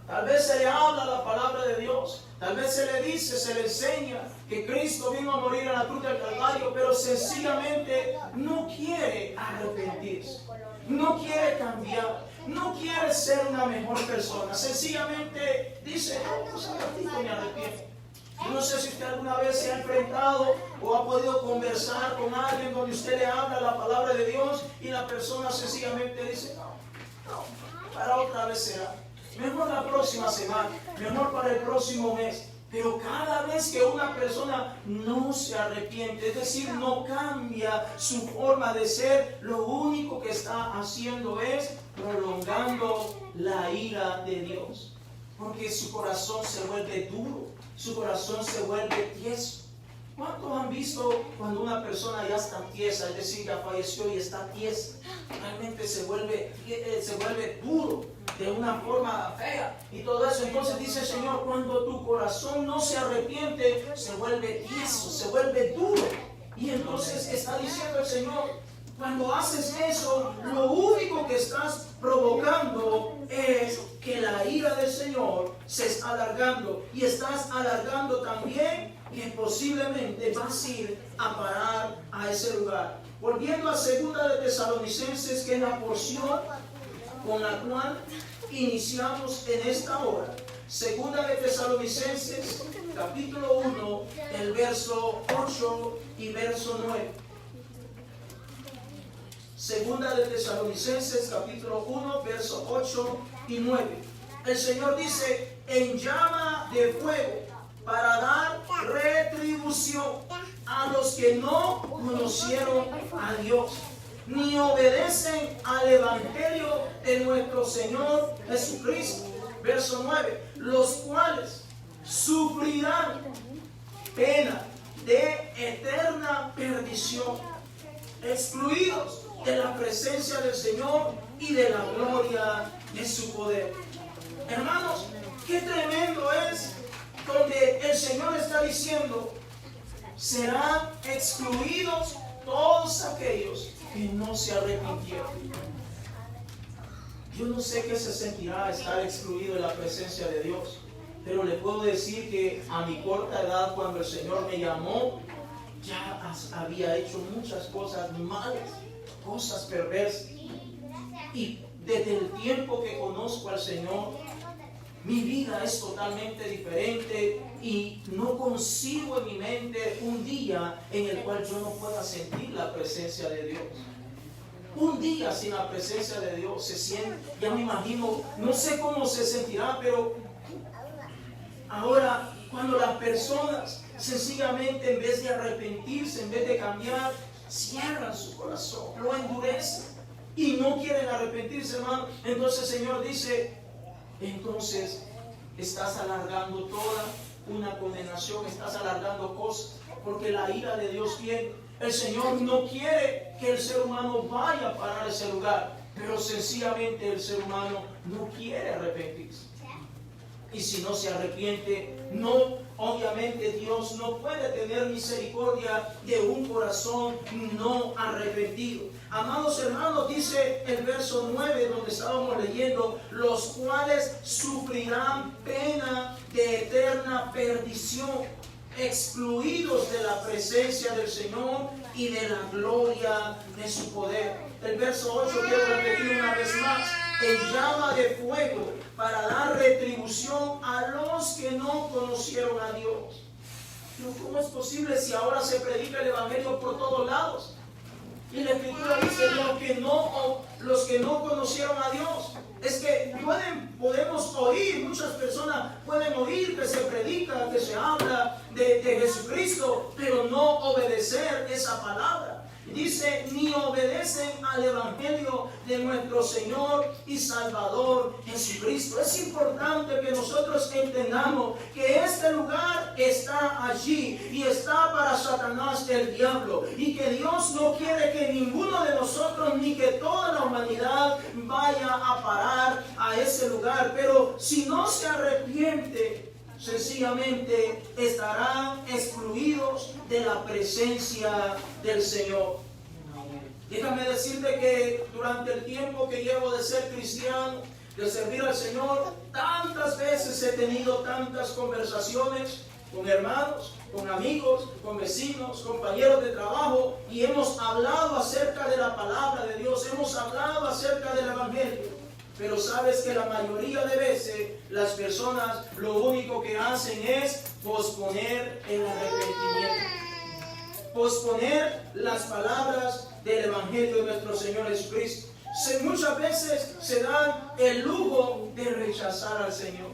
tal vez se le habla la palabra de Dios, tal vez se le dice, se le enseña que Cristo vino a morir en la cruz del Calvario, pero sencillamente no quiere arrepentirse, no quiere cambiar, no quiere ser una mejor persona. Sencillamente dice, no, pues a ratito me arrepiento. Yo no sé si usted alguna vez se ha enfrentado o ha podido conversar con alguien donde usted le habla la palabra de Dios y la persona sencillamente dice, no, para otra vez será. Mejor la próxima semana, mejor para el próximo mes. Pero cada vez que una persona no se arrepiente, es decir, no cambia su forma de ser, lo único que está haciendo es prolongando la ira de Dios. Porque su corazón se vuelve duro, su corazón se vuelve tieso. ¿Cuántos han visto cuando una persona ya está tiesa, es decir, ya falleció y está tiesa? Realmente se vuelve duro, de una forma fea y todo eso. Entonces dice el Señor, cuando tu corazón no se arrepiente, se vuelve tieso, se vuelve duro. Y entonces está diciendo el Señor, cuando haces eso, lo único que estás provocando es que la ira del Señor se está alargando, y estás alargando también que posiblemente vas a ir a parar a ese lugar. Volviendo a 2 de Tesalonicenses, que es la porción con la cual iniciamos en esta hora. 2 de Tesalonicenses, capítulo 1, el verso 8 y verso 9. 2 de Tesalonicenses, capítulo 1, verso 8 y 9. El Señor dice, en llama de fuego, para dar retribución a los que no conocieron a Dios, ni obedecen al Evangelio de nuestro Señor Jesucristo. Verso 9, los cuales sufrirán pena de eterna perdición, excluidos de la presencia del Señor y de la gloria de su poder. Hermanos, qué tremendo es donde el Señor está diciendo, serán excluidos todos aquellos que no se arrepintieron. Yo no sé qué se sentirá estar excluido de la presencia de Dios, pero le puedo decir que a mi corta edad, cuando el Señor me llamó, ya había hecho muchas cosas malas, cosas perversas. Y desde el tiempo que conozco al Señor, mi vida es totalmente diferente y no concibo en mi mente un día en el cual yo no pueda sentir la presencia de Dios. Un día sin la presencia de Dios se siente, ya me imagino, no sé cómo se sentirá, pero ahora cuando las personas sencillamente, en vez de arrepentirse, en vez de cambiar, cierran su corazón, lo endurecen y no quieren arrepentirse, hermano, entonces el Señor dice, entonces estás alargando toda una condenación, estás alargando cosas, porque la ira de Dios viene. El Señor no quiere que el ser humano vaya a parar ese lugar, pero sencillamente el ser humano no quiere arrepentirse. Y si no se arrepiente, obviamente Dios no puede tener misericordia de un corazón no arrepentido. Amados hermanos, dice el verso 9 donde estábamos leyendo, los cuales sufrirán pena de eterna perdición, excluidos de la presencia del Señor y de la gloria de su poder. El verso 8 quiero repetir una vez más, en llama de fuego, para dar retribución a los que no conocieron a Dios. Pero ¿cómo es posible si ahora se predica el Evangelio por todos lados? Y la Escritura dice los que no conocieron a Dios. Es que podemos oír, muchas personas pueden oír que se predica, que se habla de Jesucristo, pero no obedecer esa palabra. Dice, ni obedecen al Evangelio de nuestro Señor y Salvador Jesucristo. Es importante que nosotros entendamos que este lugar está allí y está para Satanás, el diablo, y que Dios no quiere que ninguno de nosotros ni que toda la humanidad vaya a parar a ese lugar. Pero si no se arrepiente, sencillamente estarán excluidos de la presencia del Señor. Déjame decirte que durante el tiempo que llevo de ser cristiano, de servir al Señor, tantas veces he tenido tantas conversaciones con hermanos, con amigos, con vecinos, compañeros de trabajo, y hemos hablado acerca de la palabra de Dios, hemos hablado acerca del Evangelio. Pero sabes que la mayoría de veces las personas lo único que hacen es posponer el arrepentimiento, posponer las palabras del Evangelio de nuestro Señor Jesucristo. Muchas veces se dan el lujo de rechazar al Señor.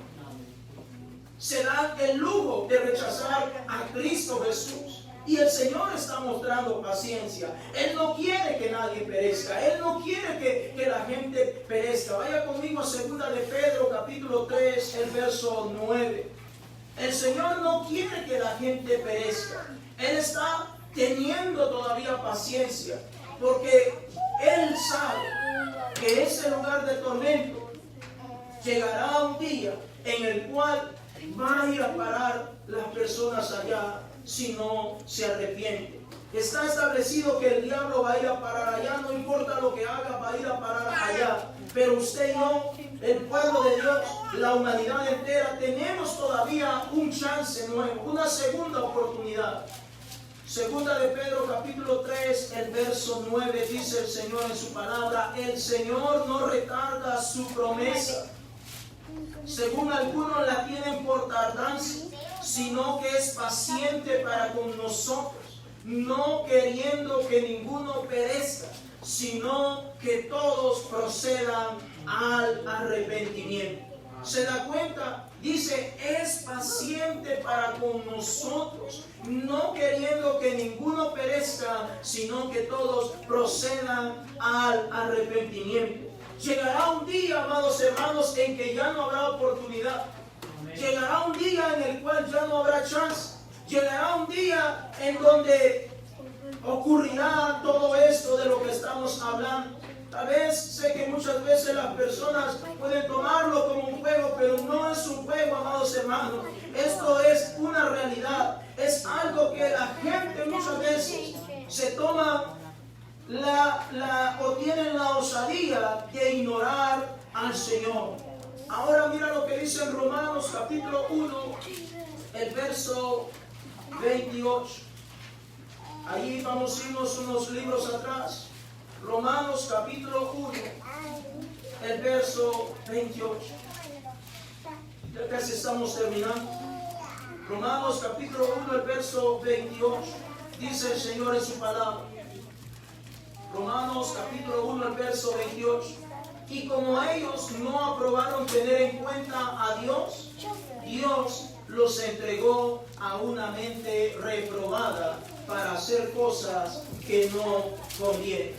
Se dan el lujo de rechazar a Cristo Jesús. Y el Señor está mostrando paciencia. Él no quiere que nadie perezca. Él no quiere que la gente perezca. Vaya conmigo a 2 de Pedro, capítulo 3, el verso 9. El Señor no quiere que la gente perezca. Él está teniendo todavía paciencia, porque Él sabe que ese lugar de tormento llegará un día en el cual van a ir a parar las personas allá si no se arrepienten. Está establecido que el diablo va a ir a parar allá, no importa lo que haga, va a ir a parar allá. Pero usted y yo, el pueblo de Dios, la humanidad entera, tenemos todavía un chance nuevo, una segunda oportunidad. 2 de Pedro capítulo 3, el verso 9, dice el Señor en su palabra: el Señor no retarda su promesa, según algunos la tienen por tardanza, sino que es paciente para con nosotros, no queriendo que ninguno perezca, sino que todos procedan al arrepentimiento. ¿Se da cuenta? Dice, es paciente para con nosotros, no queriendo que ninguno perezca, sino que todos procedan al arrepentimiento. Llegará un día, amados hermanos, en que ya no habrá oportunidad. Llegará un día en el cual ya no habrá chance. Llegará un día en donde ocurrirá todo esto de lo que estamos hablando. Tal vez sé que muchas veces las personas pueden tomarlo como un juego, pero no es un juego, amados hermanos. Esto es una realidad. Es algo que la gente muchas veces se toma o tienen la osadía de ignorar al Señor. Ahora mira lo que dice en Romanos capítulo 1, el verso 28. Ahí vamos a irnos unos libros atrás. Romanos capítulo 1, el verso 28. Ya casi estamos terminando. Romanos capítulo 1, el verso 28. Dice el Señor en su palabra. Romanos capítulo 1, el verso 28. Y como ellos no aprobaron tener en cuenta a Dios, Dios los entregó a una mente reprobada para hacer cosas que no convienen.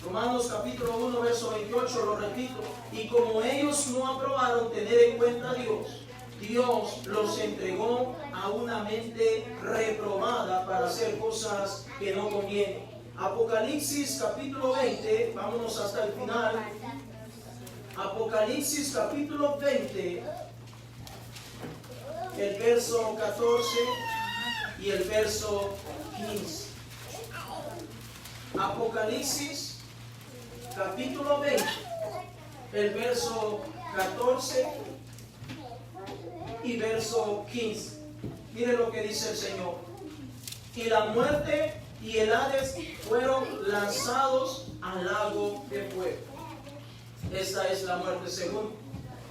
Romanos capítulo 1, verso 28, lo repito. Y como ellos no aprobaron tener en cuenta a Dios, Dios los entregó a una mente reprobada para hacer cosas que no convienen. Apocalipsis capítulo 20, vámonos hasta el final. Apocalipsis capítulo 20, el verso 14 y el verso 15. Apocalipsis capítulo 20, el verso 14 y verso 15. Mire lo que dice el Señor. Y la muerte y el Hades fueron lanzados al lago de fuego. Esta es la muerte segunda.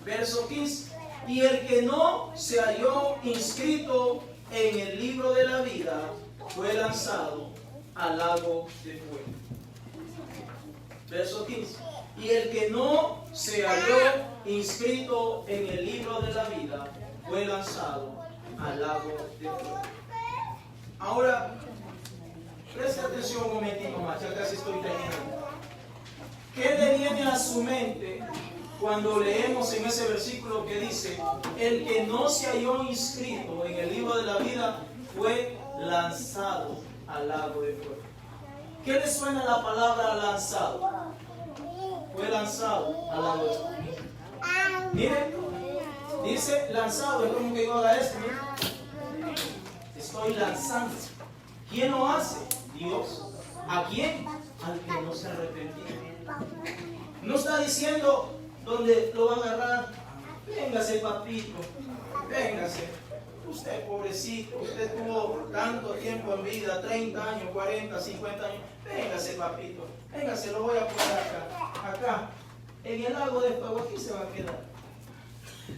Verso 15. Y el que no se halló inscrito en el libro de la vida fue lanzado al lago de fuego. Verso 15. Y el que no se halló inscrito en el libro de la vida fue lanzado al lago de fuego. Ahora, preste atención un momentito más, ya casi estoy terminando. ¿Qué le viene a su mente cuando leemos en ese versículo que dice, el que no se halló inscrito en el libro de la vida fue lanzado al lago de fuego? ¿Qué le suena la palabra lanzado? Fue lanzado al lago de fuego. Miren, dice lanzado, es como que yo haga esto. Miren. Estoy lanzando. ¿Quién lo hace? Dios. ¿A quién? Al que no se arrepentió. No está diciendo donde lo va a agarrar. Véngase, papito. Véngase. Usted, pobrecito, usted tuvo tanto tiempo en vida, 30 años, 40, 50 años. Véngase, papito. Véngase, lo voy a poner acá. Acá. En el lago de fuego, aquí se va a quedar.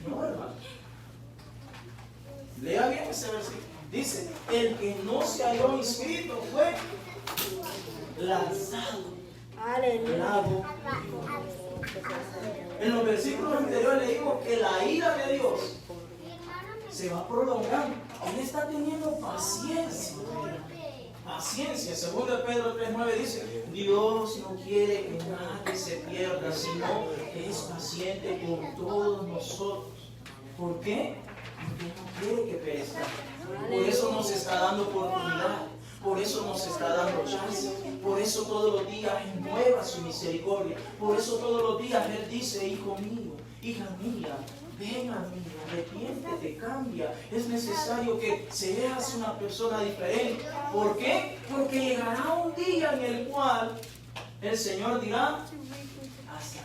No, hermano. Lea bien ese versículo. Dice, el que no se halló inscrito fue lanzado al lago. En los versículos anteriores leímos que la ira de Dios se va prolongando. Él está teniendo paciencia. Paciencia. Según Pedro 3:9 dice, Dios no quiere que nadie se pierda, sino que es paciente con todos nosotros. ¿Por qué? Porque no quiere que perezca. Por eso nos está dando oportunidad. Por eso nos está dando chance. Por eso todos los días renueva su misericordia. Por eso todos los días Él dice, hijo mío, hija mía, ven a mí, arrepiéntete, cambia. Es necesario que seas una persona diferente. ¿Por qué? Porque llegará un día en el cual el Señor dirá, hasta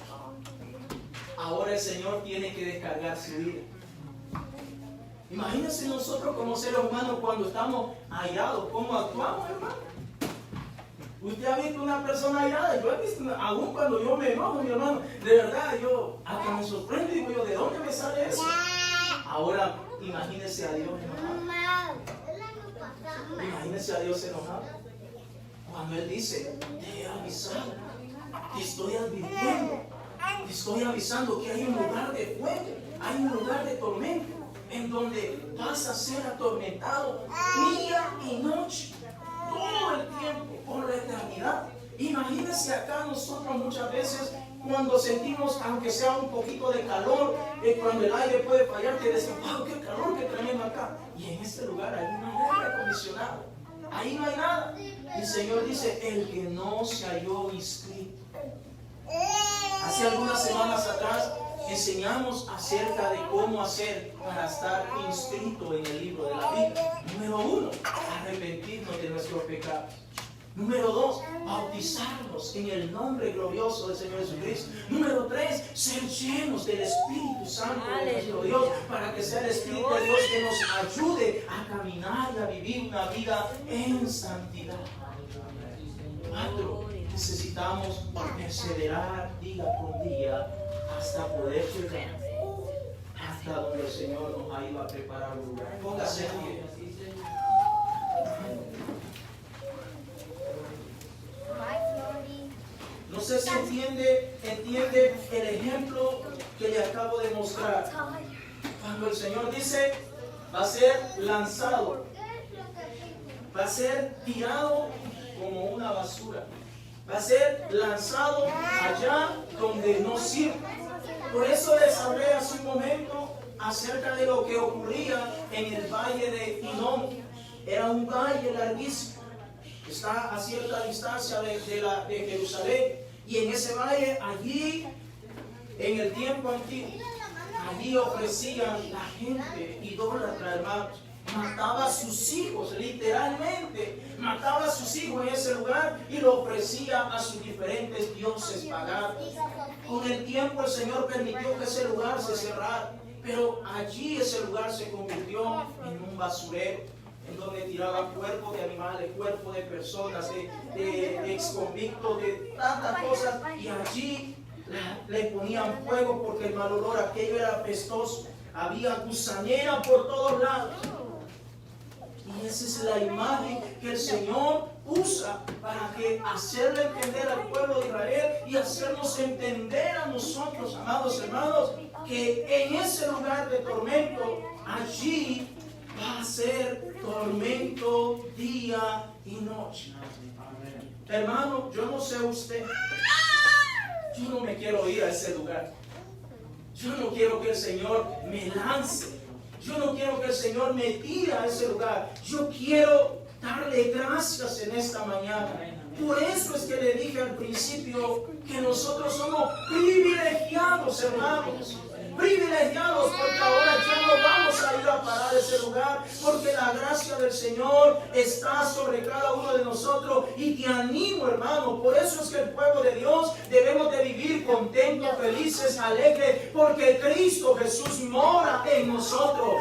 ahora el Señor tiene que descargar su ira. Imagínense nosotros como seres humanos cuando estamos airados, ¿cómo actuamos, hermano? Usted ha visto una persona airada, yo he visto, aún cuando yo me enojo, mi hermano, de verdad, yo hasta me sorprendo y digo yo, ¿de dónde me sale eso? Ahora, imagínese a Dios enojado. Imagínese a Dios enojado. Cuando Él dice, te he avisado, te estoy advirtiendo, te estoy avisando que hay un lugar de fuego, hay un lugar de tormento, en donde vas a ser atormentado día y noche, todo el tiempo, por la eternidad. Imagínense acá nosotros muchas veces cuando sentimos, aunque sea un poquito de calor, cuando el aire puede fallar, te dicen, wow, qué calor que tenemos acá. Y en este lugar ahí no hay aire acondicionado, ahí no hay nada. Y el Señor dice, el que no se halló inscrito. Hace algunas semanas atrás enseñamos acerca de cómo hacer para estar inscrito en el libro de la vida. Número 1, arrepentirnos de nuestros pecados. Número 2, bautizarnos en el nombre glorioso del Señor Jesucristo. Número 3, ser llenos del Espíritu Santo de nuestro Dios, para que sea el Espíritu de Dios que nos ayude a caminar y a vivir una vida en santidad. 4, necesitamos perseverar día con día hasta poder llegar hasta donde el Señor nos ha ido a preparar un lugar. Póngase en pie. No sé si entiende el ejemplo que le acabo de mostrar. Cuando el Señor dice, va a ser lanzado, va a ser tirado como una basura, va a ser lanzado allá donde no sirve. Por eso les hablé hace un momento acerca de lo que ocurría en el valle de Hinnom. Era un valle larguísimo, está a cierta distancia de Jerusalén, y en ese valle, allí, en el tiempo antiguo, allí ofrecían la gente idólatra, hermanos. Mataba a sus hijos, literalmente, mataba a sus hijos en ese lugar y lo ofrecía a sus diferentes dioses paganos. Con el tiempo el Señor permitió que ese lugar se cerrara, pero allí ese lugar se convirtió en un basurero, en donde tiraban cuerpos de animales, cuerpos de personas, de exconvictos, de tantas cosas, y allí le ponían fuego porque el mal olor aquello era apestoso. Había gusanera por todos lados. Y esa es la imagen que el Señor usa usa para que hacerle entender al pueblo de Israel y hacernos entender a nosotros, amados hermanos, que en ese lugar de tormento, allí va a ser tormento día y noche. Hermano, yo no sé usted, yo no me quiero ir a ese lugar. Yo no quiero que el Señor me lance. Yo no quiero que el Señor me tire a ese lugar. Yo quiero darle gracias en esta mañana. Por eso es que le dije al principio que nosotros somos privilegiados, hermanos. Privilegiados, porque ahora ya no vamos a ir a parar ese lugar, porque la gracia del Señor está sobre cada uno de nosotros. Y te animo, hermano, por eso es que el pueblo de Dios debemos de vivir contentos, felices, alegres, porque Cristo Jesús mora en nosotros.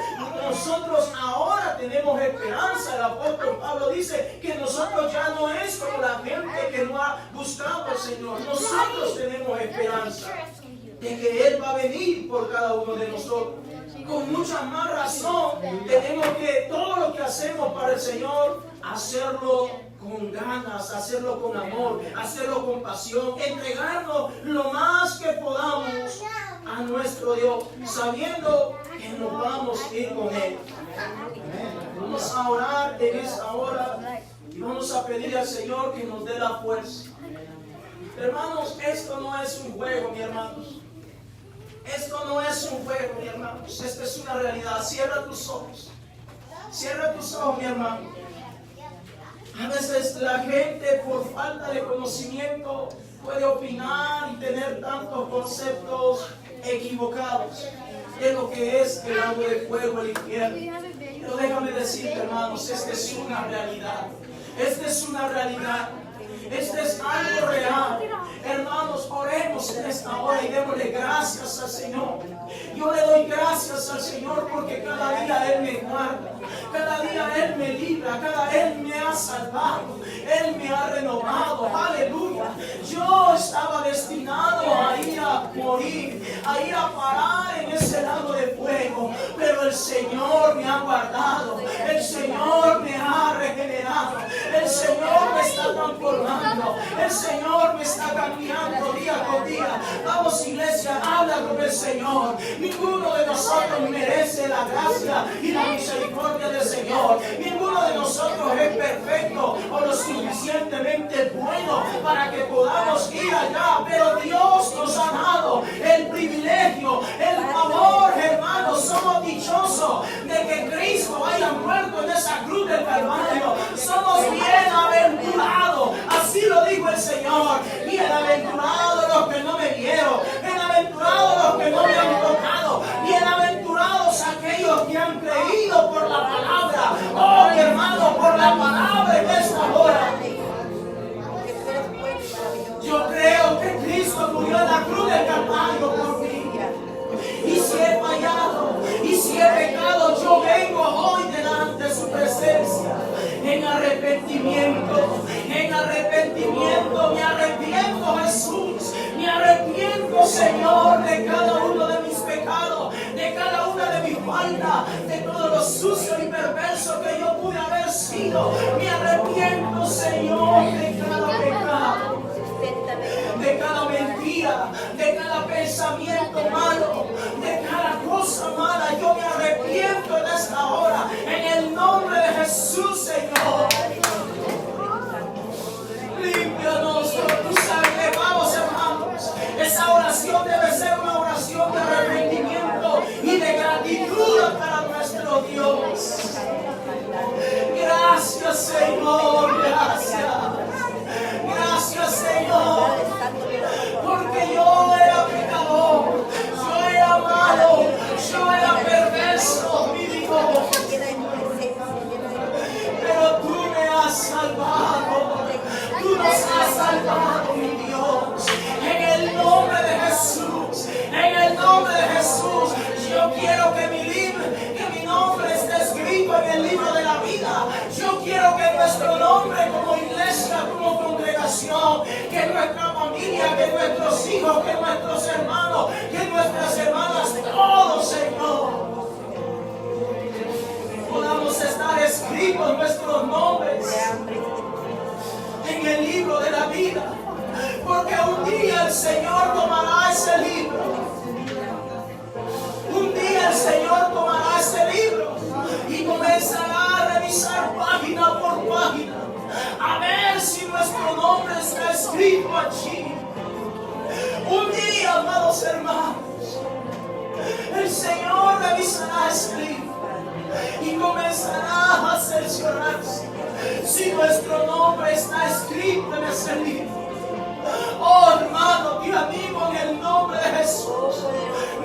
Nosotros ahora tenemos esperanza. El apóstol Pablo dice que nosotros ya no es como la gente que no ha buscado al Señor. Nosotros tenemos esperanza de que Él va a venir por cada uno de nosotros. Con mucha más razón tenemos que todo lo que hacemos para el Señor, hacerlo con ganas, hacerlo con amor, hacerlo con pasión, entregarnos lo más que podamos a nuestro Dios, sabiendo que nos vamos a ir con Él. Vamos a orar en esta hora y vamos a pedir al Señor que nos dé la fuerza. Hermanos, esto no es un juego, mis hermanos. Esto no es un juego, mi hermanos. Esta es una realidad. Cierra tus ojos. Cierra tus ojos, mi hermano. A veces la gente, por falta de conocimiento, puede opinar y tener tantos conceptos equivocados de lo que es el lago de fuego, el infierno. Pero déjame decirte, hermanos, esta es una realidad. Esta es una realidad. Este es algo real. Hermanos, oremos en esta hora y démosle gracias al Señor. Yo le doy gracias al Señor porque cada día Él me guarda, cada día Él me libra, cada día Él me ha salvado, Él me ha renovado. Aleluya. Yo estaba destinado a ir a morir, a ir a parar en ese lago de fuego, pero el Señor me ha guardado, el Señor me ha regenerado, el Señor me está transformando, el Señor me está cambiando día por día. Vamos, iglesia, habla con el Señor. Ninguno de nosotros merece la gracia y la misericordia del Señor. Ninguno de nosotros es perfecto o lo suficientemente bueno para que podamos ir allá, pero Dios nos ha dado el privilegio, el favor, hermanos. Somos dichosos de que Cristo haya muerto en esa cruz del Calvario. Somos bienaventurados, así lo dijo el Señor. Bienaventurados los que no me vieron, bienaventurados los que no me han tocado, bienaventurados aquellos que han creído por la palabra. Oh, mi hermano, por la palabra en esta hora. Yo creo que Cristo murió en la cruz del Calvario por mí. Y si he fallado, y si he pecado, yo vengo hoy delante de su presencia en arrepentimiento. En arrepentimiento, me arrepiento, Jesús. Me arrepiento, Señor, de cada uno de mis pecados, de cada una de mis faltas, de todo lo sucio y perverso que yo pude haber sido. Me arrepiento, Señor, de cada pecado, de cada mentira, de cada pensamiento malo, de cada cosa mala. Yo me arrepiento en esta hora, en el nombre de Jesús, Señor. Límpianos, tú sabes que vamos, hermanos. Esa oración debe ser una oración de arrepentimiento y de gratitud para nuestro Dios. Gracias, Señor, gracias. Gracias, Señor, porque yo era pecador, yo era malo, yo era perverso, mi Dios. Pero tú me has salvado, tú nos has salvado, mi Dios. En el nombre de Jesús, en el nombre de Jesús, yo quiero que mi nombre esté escrito en el libro de la vida. Yo quiero que nuestro nombre vida. Porque un día el Señor tomará ese libro. Un día el Señor tomará ese libro y comenzará a revisar página por página, a ver si nuestro nombre está escrito allí. Un día, amados hermanos, el Señor revisará ese libro y comenzará a cerciorarse si nuestro nombre está escrito en ese libro. Oh hermano, te animo en el nombre de Jesús.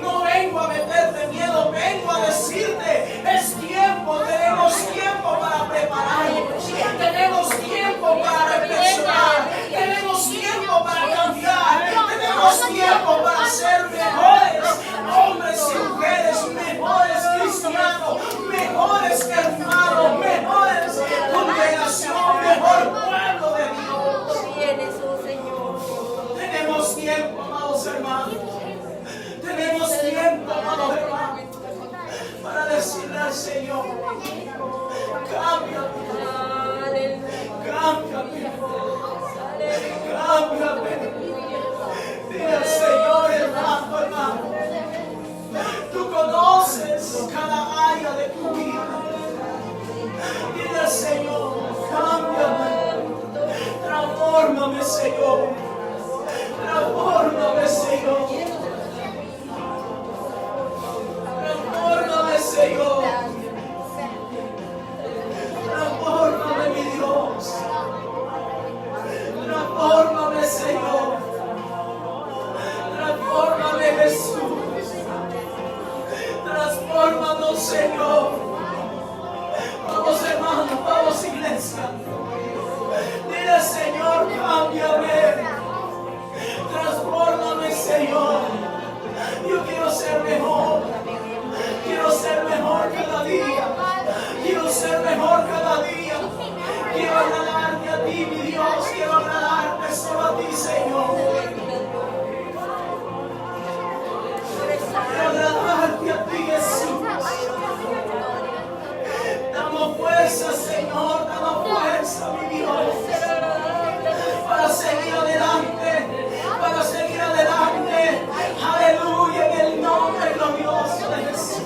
No vengo a meterte miedo, vengo a decirte, es tiempo, tenemos tiempo para prepararnos, tenemos tiempo para reflexionar, tenemos tiempo para cambiar, tenemos tiempo para ser mejores hombres y mujeres, mejores cristianos, mejores hermanos, mejores congregación, mejor pueblo de Dios. Tenemos tiempo, amados hermanos. Tenemos tiempo, amados hermanos, para decirle al Señor, cámbiame, cámbiame, cámbiame. Dile al Señor, hermano, tú conoces cada área de tu vida. Dile al Señor, cámbiame, transfórmame, Señor. Transfórmame, Señor. Transfórmame, Señor. Transfórmame, mi Dios. Transfórmame, Señor. Transfórmame, Jesús. Transfórmanos, Señor. Vamos, hermanos, vamos, iglesia. Dile al Señor, cámbiame. Transfórmame, Señor. Yo quiero ser mejor. Quiero ser mejor cada día. Quiero ser mejor cada día. Quiero agradarte a ti, mi Dios. Quiero agradarte solo a ti, Señor. Quiero agradarte a ti, Jesús. Damos fuerza, Señor. Damos fuerza, mi Dios. Para seguir adelante. Para seguir adelante, aleluya, en el nombre glorioso de Jesús.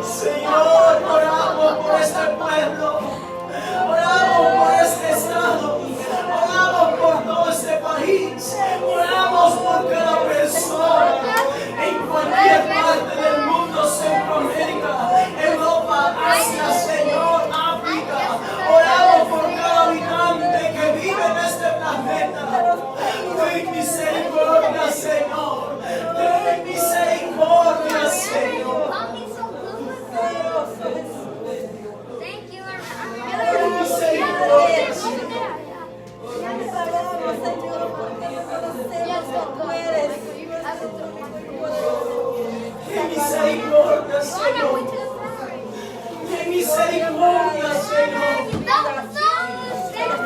Señor, oramos por este pueblo, oramos por este estado, oramos por todo este país, oramos por cada persona en cualquier parte del mundo, Centroamérica, Europa, Asia, Señor, África. Oramos por cada habitante que vive en este planeta. Ten misericordia, Señor. Ten misericordia, Señor. Ten misericordia, Señor. Ten misericordia, Señor. Ten misericordia, Señor.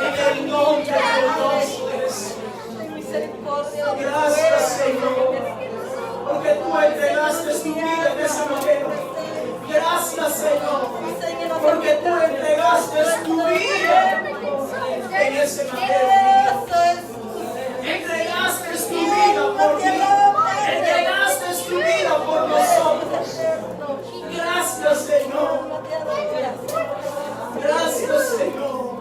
En el nombre glorioso de Jesús. Gracias, Señor, porque tú entregaste tu vida en esa manera. Gracias, Señor, porque tú entregaste tu vida en ese manera. Entregaste tu vida por mí. Entregaste tu vida por nosotros. Gracias, Señor. Gracias, Señor.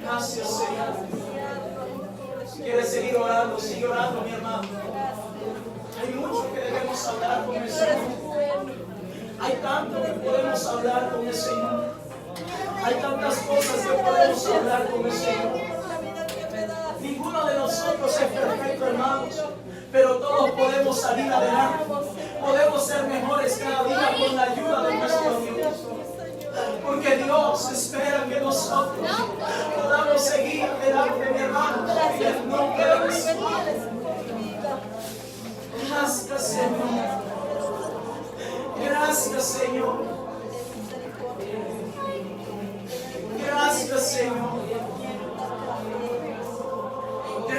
Gracias, Señor. Si quieres seguir orando, sigue orando, mi hermano. Hay mucho que debemos hablar con el Señor. Hay tanto que podemos hablar con el Señor. Hay tantas cosas que podemos hablar con el Señor. Ninguno de nosotros es perfecto, hermanos, pero todos podemos salir adelante. Podemos ser mejores cada día con la ayuda de nuestro Dios. Porque Dios espera que nosotros podamos seguir adelante, mi hermano. No queremos. Gracias, Señor. Gracias, Señor. Gracias, Señor.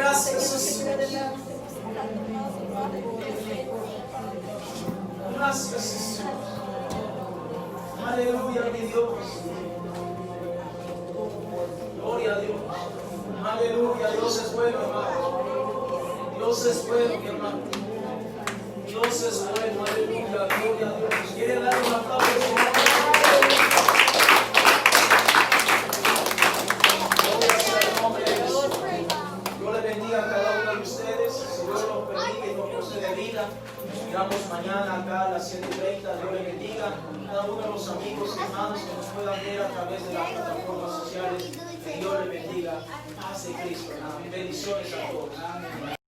Gracias, Jesús. Gracias, Jesús. Aleluya, mi Dios. Gloria a Dios. Aleluya, Dios es bueno, hermano. Dios es bueno, mi hermano. Dios es bueno, aleluya, gloria a Dios. ¿Quiere dar un aplauso? Gloria sea el nombre de Jesús. Dios le bendiga a cada uno de ustedes. Si Dios nos permite y nos concede vida, miramos mañana acá a las 7:30. Dios le bendiga a cada uno de los amigos y hermanos que nos puedan ver a través de las plataformas sociales. Que Dios le bendiga. Paz de Cristo. Bendiciones a todos.